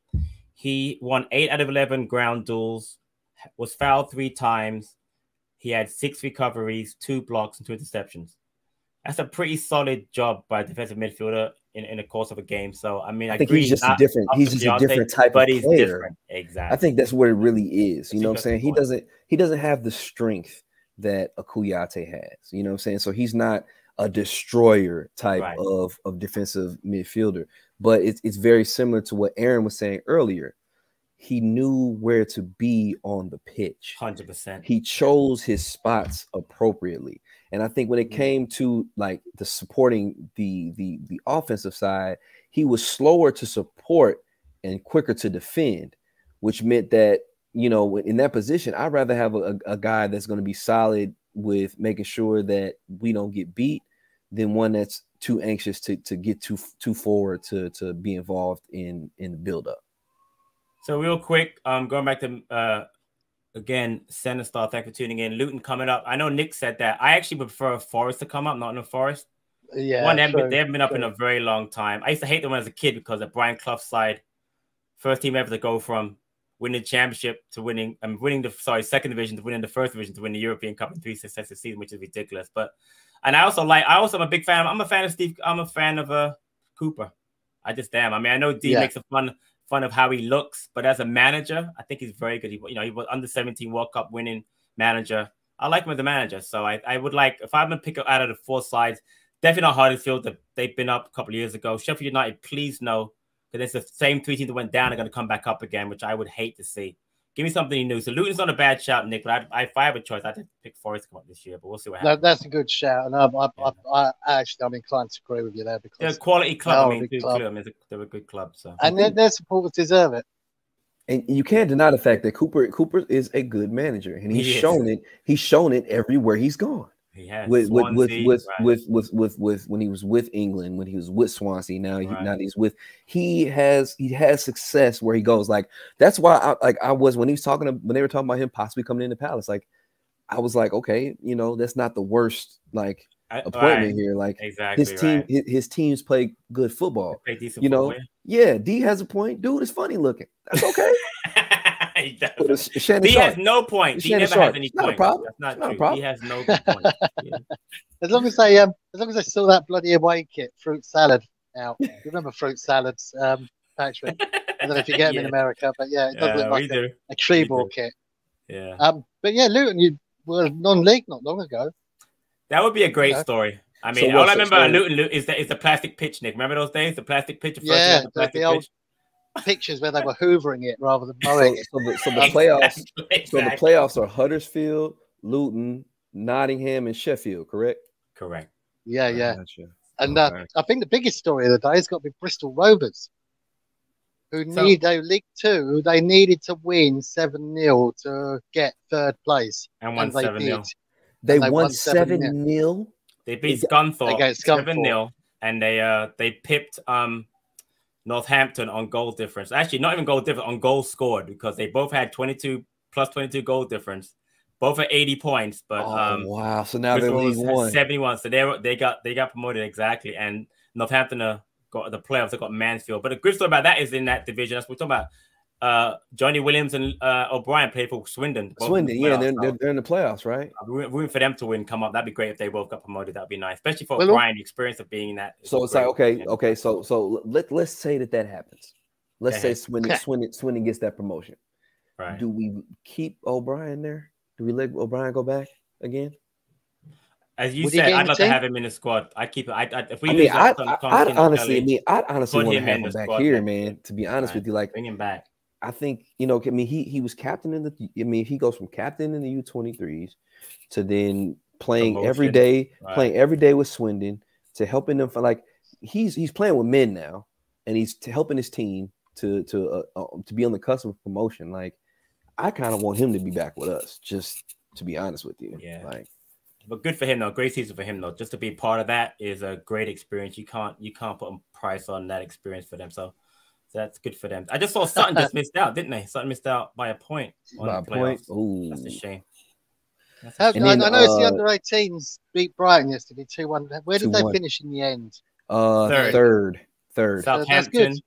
He won 8 out of 11 ground duels, was fouled 3 times. He had 6 recoveries, 2 blocks, and 2 interceptions. That's a pretty solid job by a defensive midfielder in the course of a game. So, I mean, I think he's just a different type of player. He's different. Exactly. I think that's what it really is. You know what I'm saying? He doesn't have the strength that a Kouyaté has. You know what I'm saying? So he's not a destroyer type of defensive midfielder. But it's very similar to what Aaron was saying earlier. He knew where to be on the pitch. 100%. He chose his spots appropriately. And I think when it came to like the supporting the offensive side, he was slower to support and quicker to defend, which meant that, in that position, I'd rather have a guy that's going to be solid with making sure that we don't get beat than one that's too anxious to get too forward to be involved in the buildup. So real quick, going back to again, Center Star, thanks for tuning in. Luton coming up. I know Nick said that. I actually prefer Forest to come up, not in the Forest. Yeah, they haven't been up in a very long time. I used to hate them when I was a kid because of Brian Clough's side. First team ever to go from winning the championship to second division to winning the first division to win the European Cup in 3 successive seasons, which is ridiculous. But I also am a big fan. I'm a fan of Cooper. I just am. I mean, I know D makes a fun of how he looks, but as a manager, I think he's very good. He was under 17 World Cup winning manager. I like him as a manager. So I would like, if I'm going to pick up out of the 4 sides, definitely not Huddersfield. They've been up a couple of years ago. Sheffield United, please no, because it's the same 3 teams that went down are going to come back up again, which I would hate to see. Give me something new. So Luton's not a bad shout, Nick, but if I have a choice, I'd pick Forest to come up this year, but we'll see what happens. That's a good shout. And I'm inclined to agree with you there because they're a quality club. I mean, they're a good club. So and their supporters deserve it. And you can't deny the fact that Cooper is a good manager, and he's shown it. He's shown it everywhere he's gone. He has with when he was with England, when he was with Swansea. Now he's with. He has success where he goes. Like that's why I was when they were talking about him possibly coming into Palace. Like I was like, okay, that's not the worst appointment here. Like exactly his teams play good football. Play decent football, yeah. D has a point. Dude is funny looking. That's okay. He has no point. He never has any point. That's not true. He has no point. Yeah. As long as they saw that bloody away kit, fruit salad out. You remember fruit salads, Patrick? I don't know if you get them in America, but it does look like a tree ball kit. Yeah. But Luton, you were non-league not long ago. That would be a great story. I mean, all I remember about Luton is the plastic pitch, Nick. Remember those days? The plastic pitch. The old pictures where they were hoovering it rather than mowing it. So the playoffs. Exactly. So the playoffs are Huddersfield, Luton, Nottingham, and Sheffield. Correct. Yeah. Gotcha. And I think the biggest story of the day has got to be Bristol Rovers, who need a League Two. They needed to win 7-0 to get 3rd place, and won 7-0. They won 7-0. They beat Scunthorpe 7-0, and they pipped Northampton on goal difference. Actually, not even goal difference, on goals scored, because they both had 22 goal difference. Both at 80 points, but wow! So now they're League One, 71. So they got promoted exactly, and Northampton got the playoffs. They got Mansfield. But the good story about that is in that division. That's what we're talking about. Johnny Williams and O'Brien played for Swindon. They're in the playoffs, right? We're rooting for them to win, come up. That'd be great if they both got promoted. That'd be nice, especially for O'Brien, the experience of being in that. So it's great. Like okay. So let's say that happens. Let's say Swindon gets that promotion. Right? Do we keep O'Brien there? Do we let O'Brien go back again? As you said, I'd love to have him in the squad. I keep it. I'd honestly want to have him back here, man. To be honest with you, like bring him back. I think he was captain in the. He goes from captain in the U23s to then playing every day with Swindon, to helping them for he's playing with men now, and he's helping his team to be on the cusp of promotion. Like I kind of want him to be back with us, just to be honest with you. Yeah. But good for him though. Great season for him though. Just to be part of that is a great experience. You can't put a price on that experience for them. So that's good for them. I just saw Sutton just missed out, didn't they? Sutton missed out by a point. Ooh. That's a shame. I noticed the under-18s beat Brighton yesterday 2-1. Where did they finish in the end? Third. Southampton,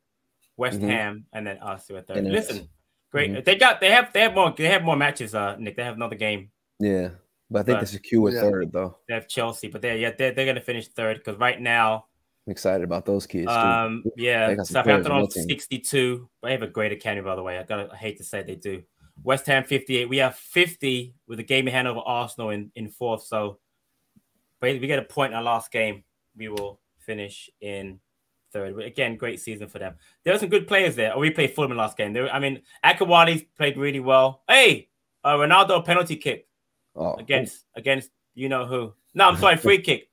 West Ham, and then us who are third. Listen, great. They have more matches. Nick, they have another game. Yeah. But I think they secure third, though. They have Chelsea, but they're going to finish third because right now I'm excited about those kids. Southampton on 62. They have a great academy, by the way. I hate to say they do. West Ham 58. We have 50 with a game in hand over Arsenal in fourth. So we get a point in our last game. We will finish in third. But again, great season for them. There were some good players there. We played Fulham last game. Akawali's played really well. Hey, Ronaldo penalty kick. Against you know who? No, I'm sorry, free kick.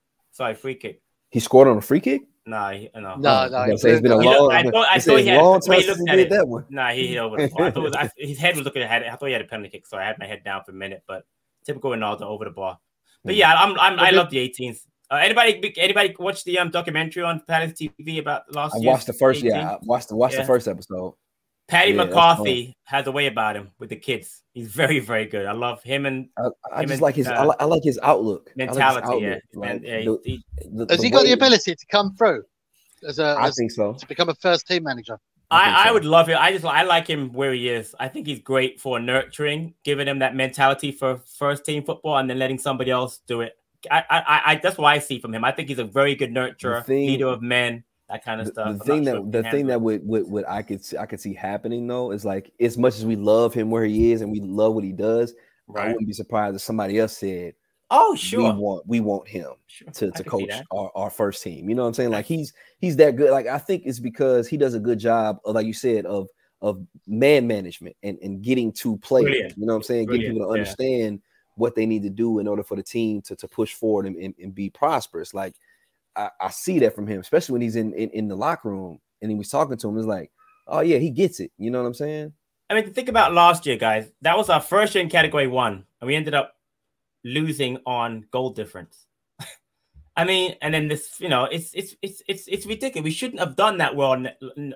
He scored on a free kick? No. It's been a long time. I thought he did that one. Nah, he hit over the bar. I thought his head was looking ahead. I thought he had a penalty kick, so I had my head down for a minute. But typical Ronaldo over the bar. But yeah, I love the 18s. Anybody watch the documentary on Palace TV about last year? I watched the first. 18? Yeah, I watched the first episode. Paddy McCarthy has a way about him with the kids. He's very, very good. I love him, and I like his outlook, mentality. Has he got the ability to come through? I think so. To become a first team manager. I would love it. I like him where he is. I think he's great for nurturing, giving him that mentality for first team football, and then letting somebody else do it. That's what I see from him. I think he's a very good nurturer, leader of men. that kind of stuff. The thing that would I could see happening though is like, as much as we love him where he is and we love what he does, I wouldn't be surprised if somebody else said, "Oh, sure, we want him to coach our first team." You know what I'm saying? Like he's that good. Like I think it's because he does a good job of, like you said, of man management and getting to players. Brilliant. You know what I'm saying? Getting people to understand what they need to do in order for the team to push forward and be prosperous. Like I see that from him, especially when he's in the locker room and he was talking to him. It's like, oh yeah, he gets it. You know what I'm saying? I mean, think about last year, guys. That was our first year in Category 1, and we ended up losing on goal difference. I mean, and then this, you know, it's ridiculous. We shouldn't have done that well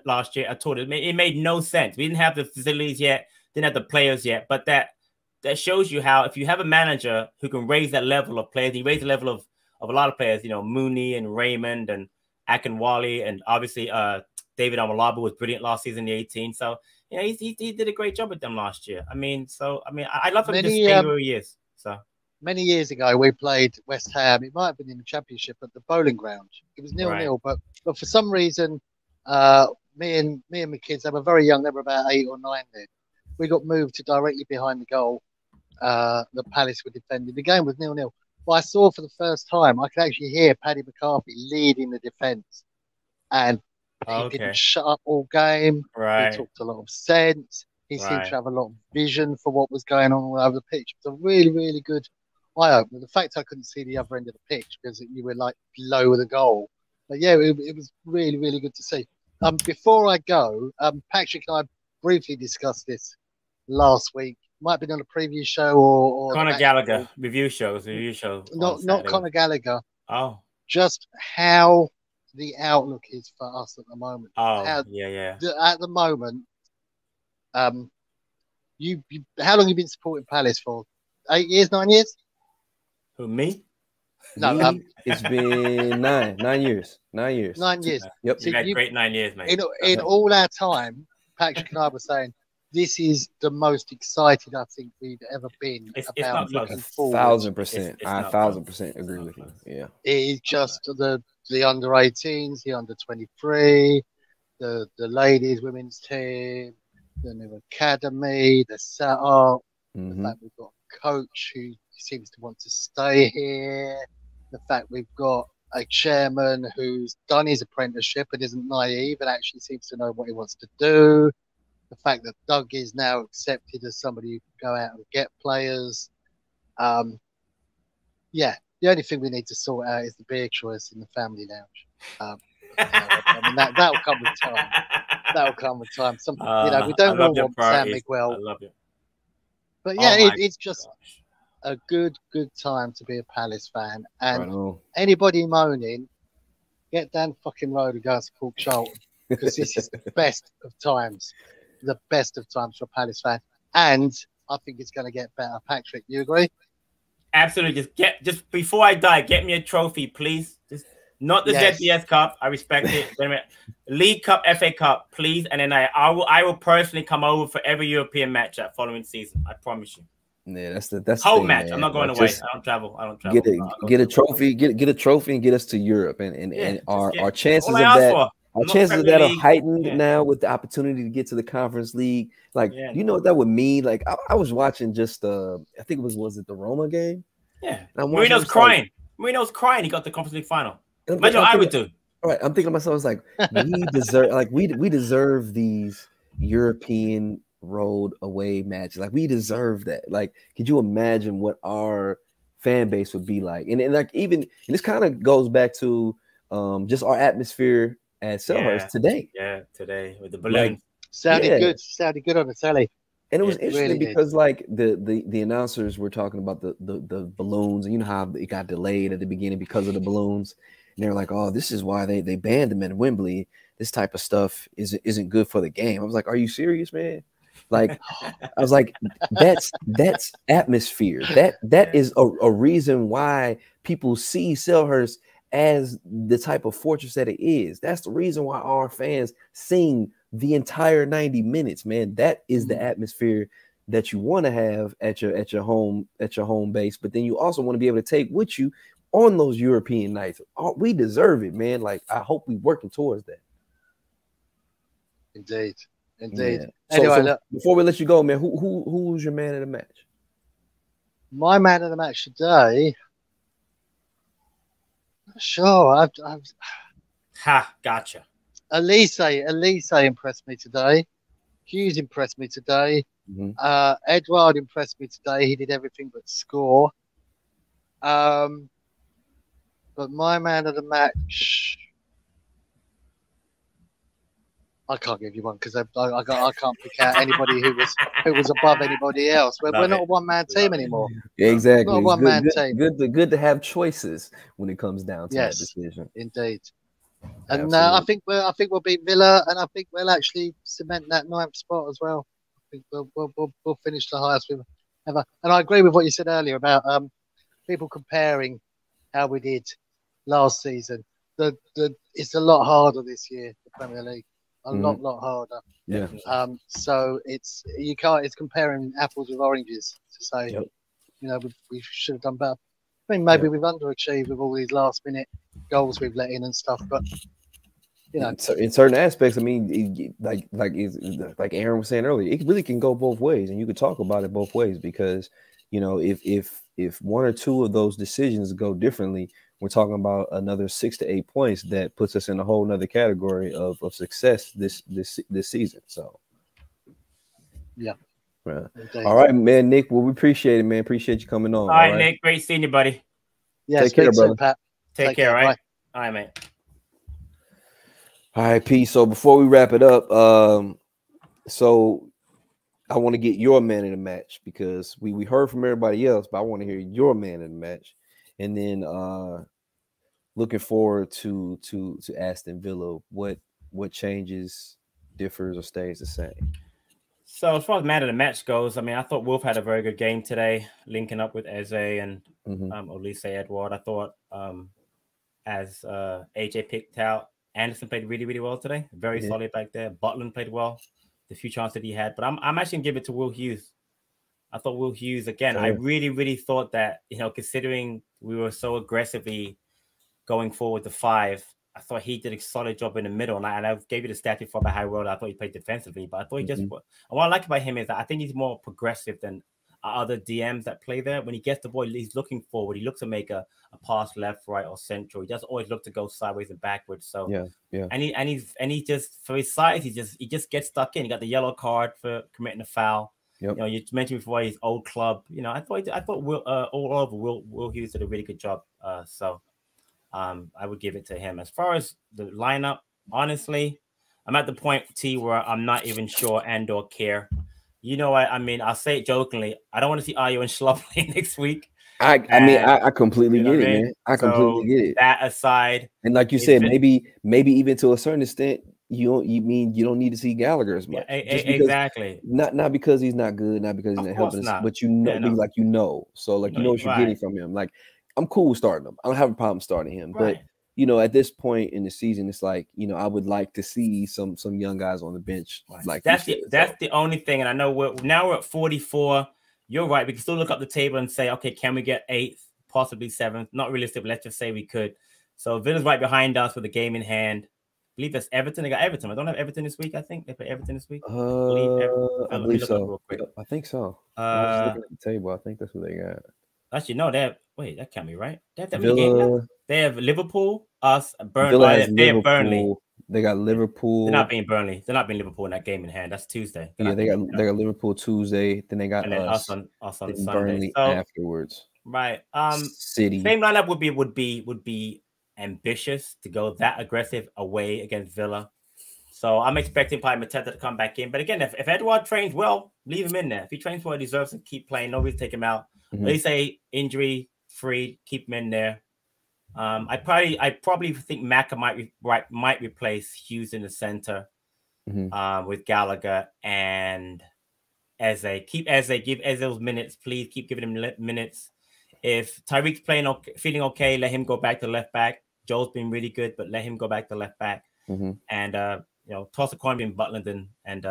last year at all. It made no sense. We didn't have the facilities yet, didn't have the players yet, but that shows you how, if you have a manager who can raise that level of players, he raised the level of a lot of players, you know, Mooney and Raymond and Akinwale, and obviously David Amalaba was brilliant last season in the 18. So, you know, he did a great job with them last year. I mean, I love him to stay where he is. So many years ago, we played West Ham. It might have been in the Championship at the Bowling Ground. It was 0-0, but for some reason, me and my kids, they were very young. They were about 8 or 9 then. We got moved to directly behind the goal. The Palace were defending. The game was 0-0. But I saw for the first time, I could actually hear Paddy McCarthy leading the defence. And he didn't shut up all game. Right. He talked a lot of sense. He seemed to have a lot of vision for what was going on all over the pitch. It was a really, really good eye-opener. The fact I couldn't see the other end of the pitch because you were like below the goal. But yeah, it was really, really good to see. Before I go, Patrick and I briefly discussed this last week. Might have been on a preview show or Conor Gallagher review show. Not Conor Gallagher. Oh, just how the outlook is for us at the moment. At the moment, you how long have you been supporting Palace for? 8 years, 9 years? Who, me? No, it's been 9 years. 9 years. 9 years. Yep. You've had great 9 years, mate. In all our time, Patrick and I were saying, this is the most excited I think we've ever been about looking forward. 1,000%. I 1,000% agree with you. Yeah. It is just the under 18s, the under 23, the ladies, women's team, the new academy, the setup, the fact we've got a coach who seems to want to stay here, the fact we've got a chairman who's done his apprenticeship and isn't naive and actually seems to know what he wants to do. The fact that Doug is now accepted as somebody who can go out and get players. The only thing we need to sort out is the beer choice in the family lounge. I mean, that'll come with time. That'll come with time. We don't all want San Miguel. I love it. But yeah, it's just a good time to be a Palace fan. And anybody moaning, get down the fucking road and go and support Charlton, because this is the best of times. The best of times for a Palace fan. And I think it's going to get better. Patrick, you agree? Absolutely. Just before I die, get me a trophy, please. Just not the ZBS Cup. I respect it. League Cup, FA Cup, please. And then I will personally come over for every European match that following season. I promise you. Yeah, that's whole thing, match. man. I'm not going away. I don't travel. Get a trophy. Get a trophy and get us to Europe. And our chances of that. Our chances of that are heightened now with the opportunity to get to the Conference League. Like, you know what that would mean? Like, I was watching just I think was it the Roma game? Yeah. Marino's crying. Marino's crying. He got the Conference League final. Imagine what I would do. All right, I'm thinking to myself, I was like, we deserve these European road away matches. Like, we deserve that. Like, could you imagine what our fan base would be like? And this kind of goes back to just our atmosphere at Selhurst today. Yeah, today with the balloon. Sounded good on the telly. And it was interesting because like the announcers were talking about the balloons, and you know how it got delayed at the beginning because of the balloons. And they're like, oh, this is why they banned them at Wembley. This type of stuff isn't good for the game. I was like, are you serious, man? Like, I was like, that's atmosphere. That is a reason why people see Selhurst as the type of fortress that it is. That's the reason why our fans sing the entire 90 minutes, man. That is the atmosphere that you want to have at your home base, but then you also want to be able to take with you on those European nights. We deserve it, man. Like, I hope we're working towards that. Indeed. Yeah. Anyway, look, before we let you go, man, who's your man of the match? My man of the match today. Sure, Gotcha. Elise impressed me today. Hughes impressed me today. Edouard impressed me today. He did everything but score. But my man of the match, I can't give you one because I can't pick out anybody who was above anybody else. We're not a one-man team anymore. Yeah, exactly. Not a one-man team. Good to have choices when it comes down to that decision. Indeed. And I think we'll beat Villa, and I think we'll actually cement that 9th spot as well. I think we'll finish the highest we've ever. And I agree with what you said earlier about people comparing how we did last season. It's a lot harder this year, the Premier League. A lot harder. Yeah. So it's comparing apples with oranges to say, we should have done better. I mean, maybe we've underachieved with all these last-minute goals we've let in and stuff, but in certain aspects, I mean, like Aaron was saying earlier, it really can go both ways, and you could talk about it both ways because if one or two of those decisions go differently, we're talking about another 6 to 8 points that puts us in a whole nother category of success this season. So, yeah. Right. All right, man, Nick. Well, we appreciate it, man. Appreciate you coming on. All right, Nick. Great seeing you, buddy. Yeah, take care, brother. Pat. Take care, right? Bye. All right, mate. All right, peace. So before we wrap it up, so I want to get your man in the match because we heard from everybody else, but I want to hear your man in the match. And then looking forward to Aston Villa. What changes, differs, or stays the same? So as far as man of the match goes, I mean, I thought Wolf had a very good game today, linking up with Eze and Olise Edouard. I thought as AJ picked out, Anderson played really, really well today. Very solid back there. Butland played well. The few chances that he had. But I'm actually going to give it to Will Hughes. I thought Will Hughes, again, I really, really thought that, considering we were so aggressively going forward to 5, I thought he did a solid job in the middle. And I gave you the stat before about how well I thought he played defensively. But I thought he just, what I like about him is that I think he's more progressive than other DMs that play there. When he gets the ball, he's looking forward. He looks to make a pass left, right, or central. He doesn't always look to go sideways and backwards. So yeah. And he just, for his size, he just gets stuck in. He got the yellow card for committing a foul. Yep. You mentioned before his old club. I thought Will Hughes did a really good job. So I would give it to him. As far as the lineup, honestly, I'm at the point where I'm not even sure and or care. I mean, I'll say it jokingly. I don't want to see Ayo and Schlupp play next week. I completely get it, man. I completely get it. That aside, and like you said, maybe even to a certain extent, you don't need to see Gallagher as much. Exactly. Not because he's not good, not because he's not helping us, but So like what you're getting from him. Like, I'm cool with starting him. I don't have a problem starting him, but at this point in the season, it's like I would like to see some young guys on the bench. Like that's the only thing. And I know we're at 44. You're right. We can still look up the table and say, okay, can we get 8th, possibly 7th? Not realistic, but let's just say we could. So Villa's right behind us with a game in hand. I believe that's Everton. They got Everton. I don't have Everton this week. I think they play Everton this week. I believe so. I think so. I was just looking at the table. I think that's what they got. Actually, no. That can't be right. They have that many games. They have Liverpool, us, Burnley. They have Burnley. They got Liverpool. They're not being Burnley. They're not being Liverpool in that game in hand. That's Tuesday. They got Liverpool Tuesday. Then they got us on Sunday. Burnley afterwards. Right. City. Same lineup would be ambitious to go that aggressive away against Villa. So I'm expecting probably Mateta to come back in. But again, if Edouard trains well, leave him in there. If he trains well, he deserves to keep playing. Nobody's take him out. At least say injury free, keep him in there. I probably think Maka might replace Hughes in the center with Gallagher and Eze. Keep Eze, give Eze those minutes, please. Keep giving him minutes. If Tyreek's feeling okay, let him go back to left back. Joe's been really good, but let him go back to left back. And toss a coin between Butland and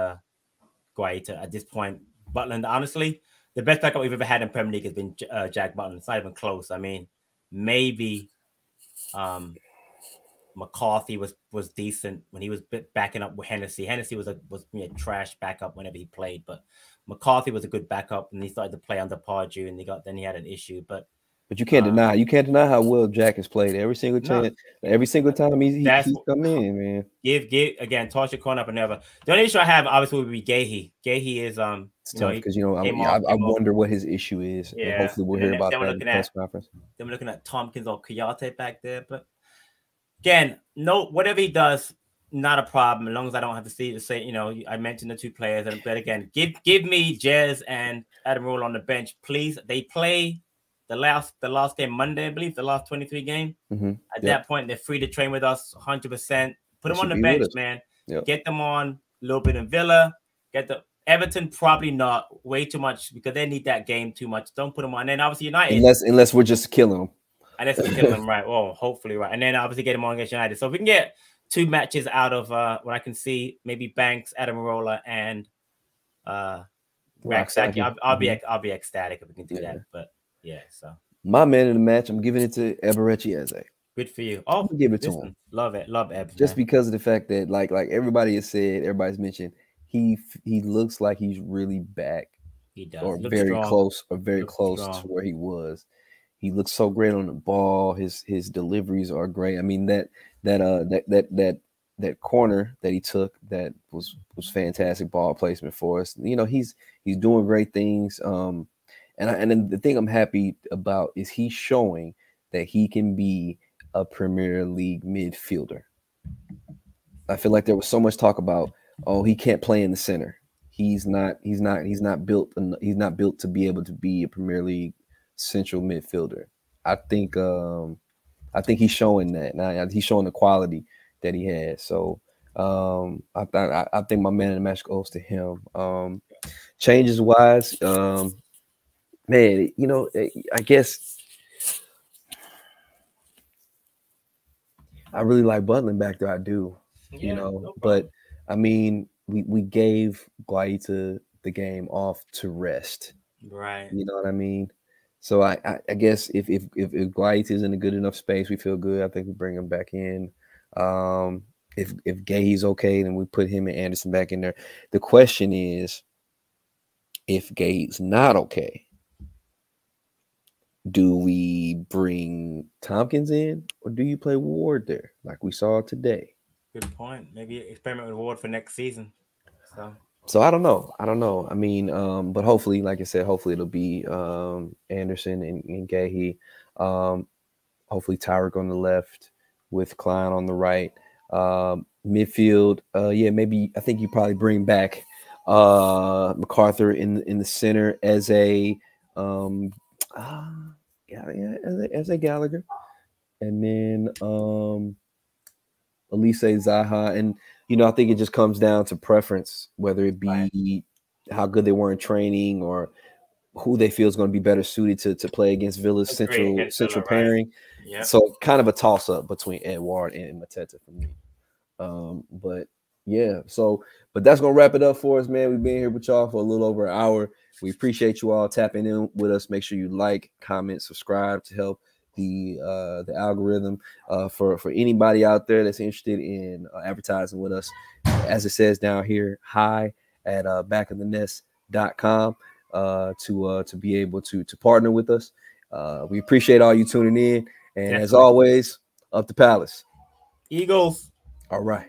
Guaita at this point. Butland, honestly, the best backup we've ever had in Premier League has been Jack Butland. It's not even close. I mean, maybe McCarthy was decent when he was backing up with Hennessy. Hennessy was a trash backup whenever he played, but McCarthy was a good backup, and he started to play under Pardew, and then he had an issue. But you can't deny how well Jack has played every single chance, every single time he's come in, man. Give again, toss your corner up and never. The only issue I have obviously would be Gahey. Gahey is it's tough because I wonder what his issue is. Yeah, and hopefully we'll hear about that in the press conference. Then we're looking at Tompkins or Kouyaté back there, but again, whatever he does, not a problem as long as I don't have to say. I mentioned the two players, but again, give me Jez and Adam Rule on the bench, please. They play the last game Monday, I believe, the last 23 game. At that point, they're free to train with us 100%. Put them on the bench, man. Yep. Get them on a little bit in Villa. Get the Everton, probably not, way too much because they need that game too much. Don't put them on. And then obviously United, unless we're just killing them. Unless we're killing them, right? Well, hopefully, right. And then obviously get them on against United. So if we can get 2 matches out of what I can see, maybe Banks, Adam Rolla, and Raksaki, I'll be ecstatic if we can do that. But yeah, so my man of the match, I'm giving it to Eberechi Eze. Good for you. Oh, give it to him. Love it. Love Eb. Just because of the fact that like everybody has said, everybody's mentioned, he looks like he's really back. He does. Or very close to where he was. He looks so great on the ball. His deliveries are great. I mean that corner that he took that was fantastic ball placement for us. He's doing great things. And then the thing I'm happy about is he's showing that he can be a Premier League midfielder. I feel like there was so much talk about, he can't play in the center. He's not built to be able to be a Premier League central midfielder. I think he's showing that. Now he's showing the quality that he has. So I think my man of the match goes to him. Changes wise, man, I guess I really like Butland back there. I do, but I mean, we gave Guaita the game off to rest. Right. You know what I mean? So I guess if Guaita is in a good enough space, we feel good. I think we bring him back in. If Gay's okay, then we put him and Anderson back in there. The question is, if Gay's not okay, do we bring Tompkins in or do you play Ward there like we saw today? Good point. Maybe experiment with Ward for next season. So I don't know. I mean, but hopefully, like I said, hopefully it'll be Anderson and Gahey. Hopefully Tyrick on the left with Klein on the right. Midfield, maybe I think you probably bring back MacArthur in the center as a Gallagher, and then Elise Zaha, and I think it just comes down to preference, whether it be how good they were in training or who they feel is going to be better suited to play against Villa's central pairing. Yeah. So kind of a toss up between Edouard and Mateta for me. But yeah, but that's gonna wrap it up for us, man. We've been here with y'all for a little over an hour. We appreciate you all tapping in with us. Make sure you like, comment, subscribe to help the algorithm. For anybody out there that's interested in advertising with us, as it says down here, hi at backofthenest.com to be able to partner with us. We appreciate all you tuning in, and as always, up the Palace. Eagles. All right.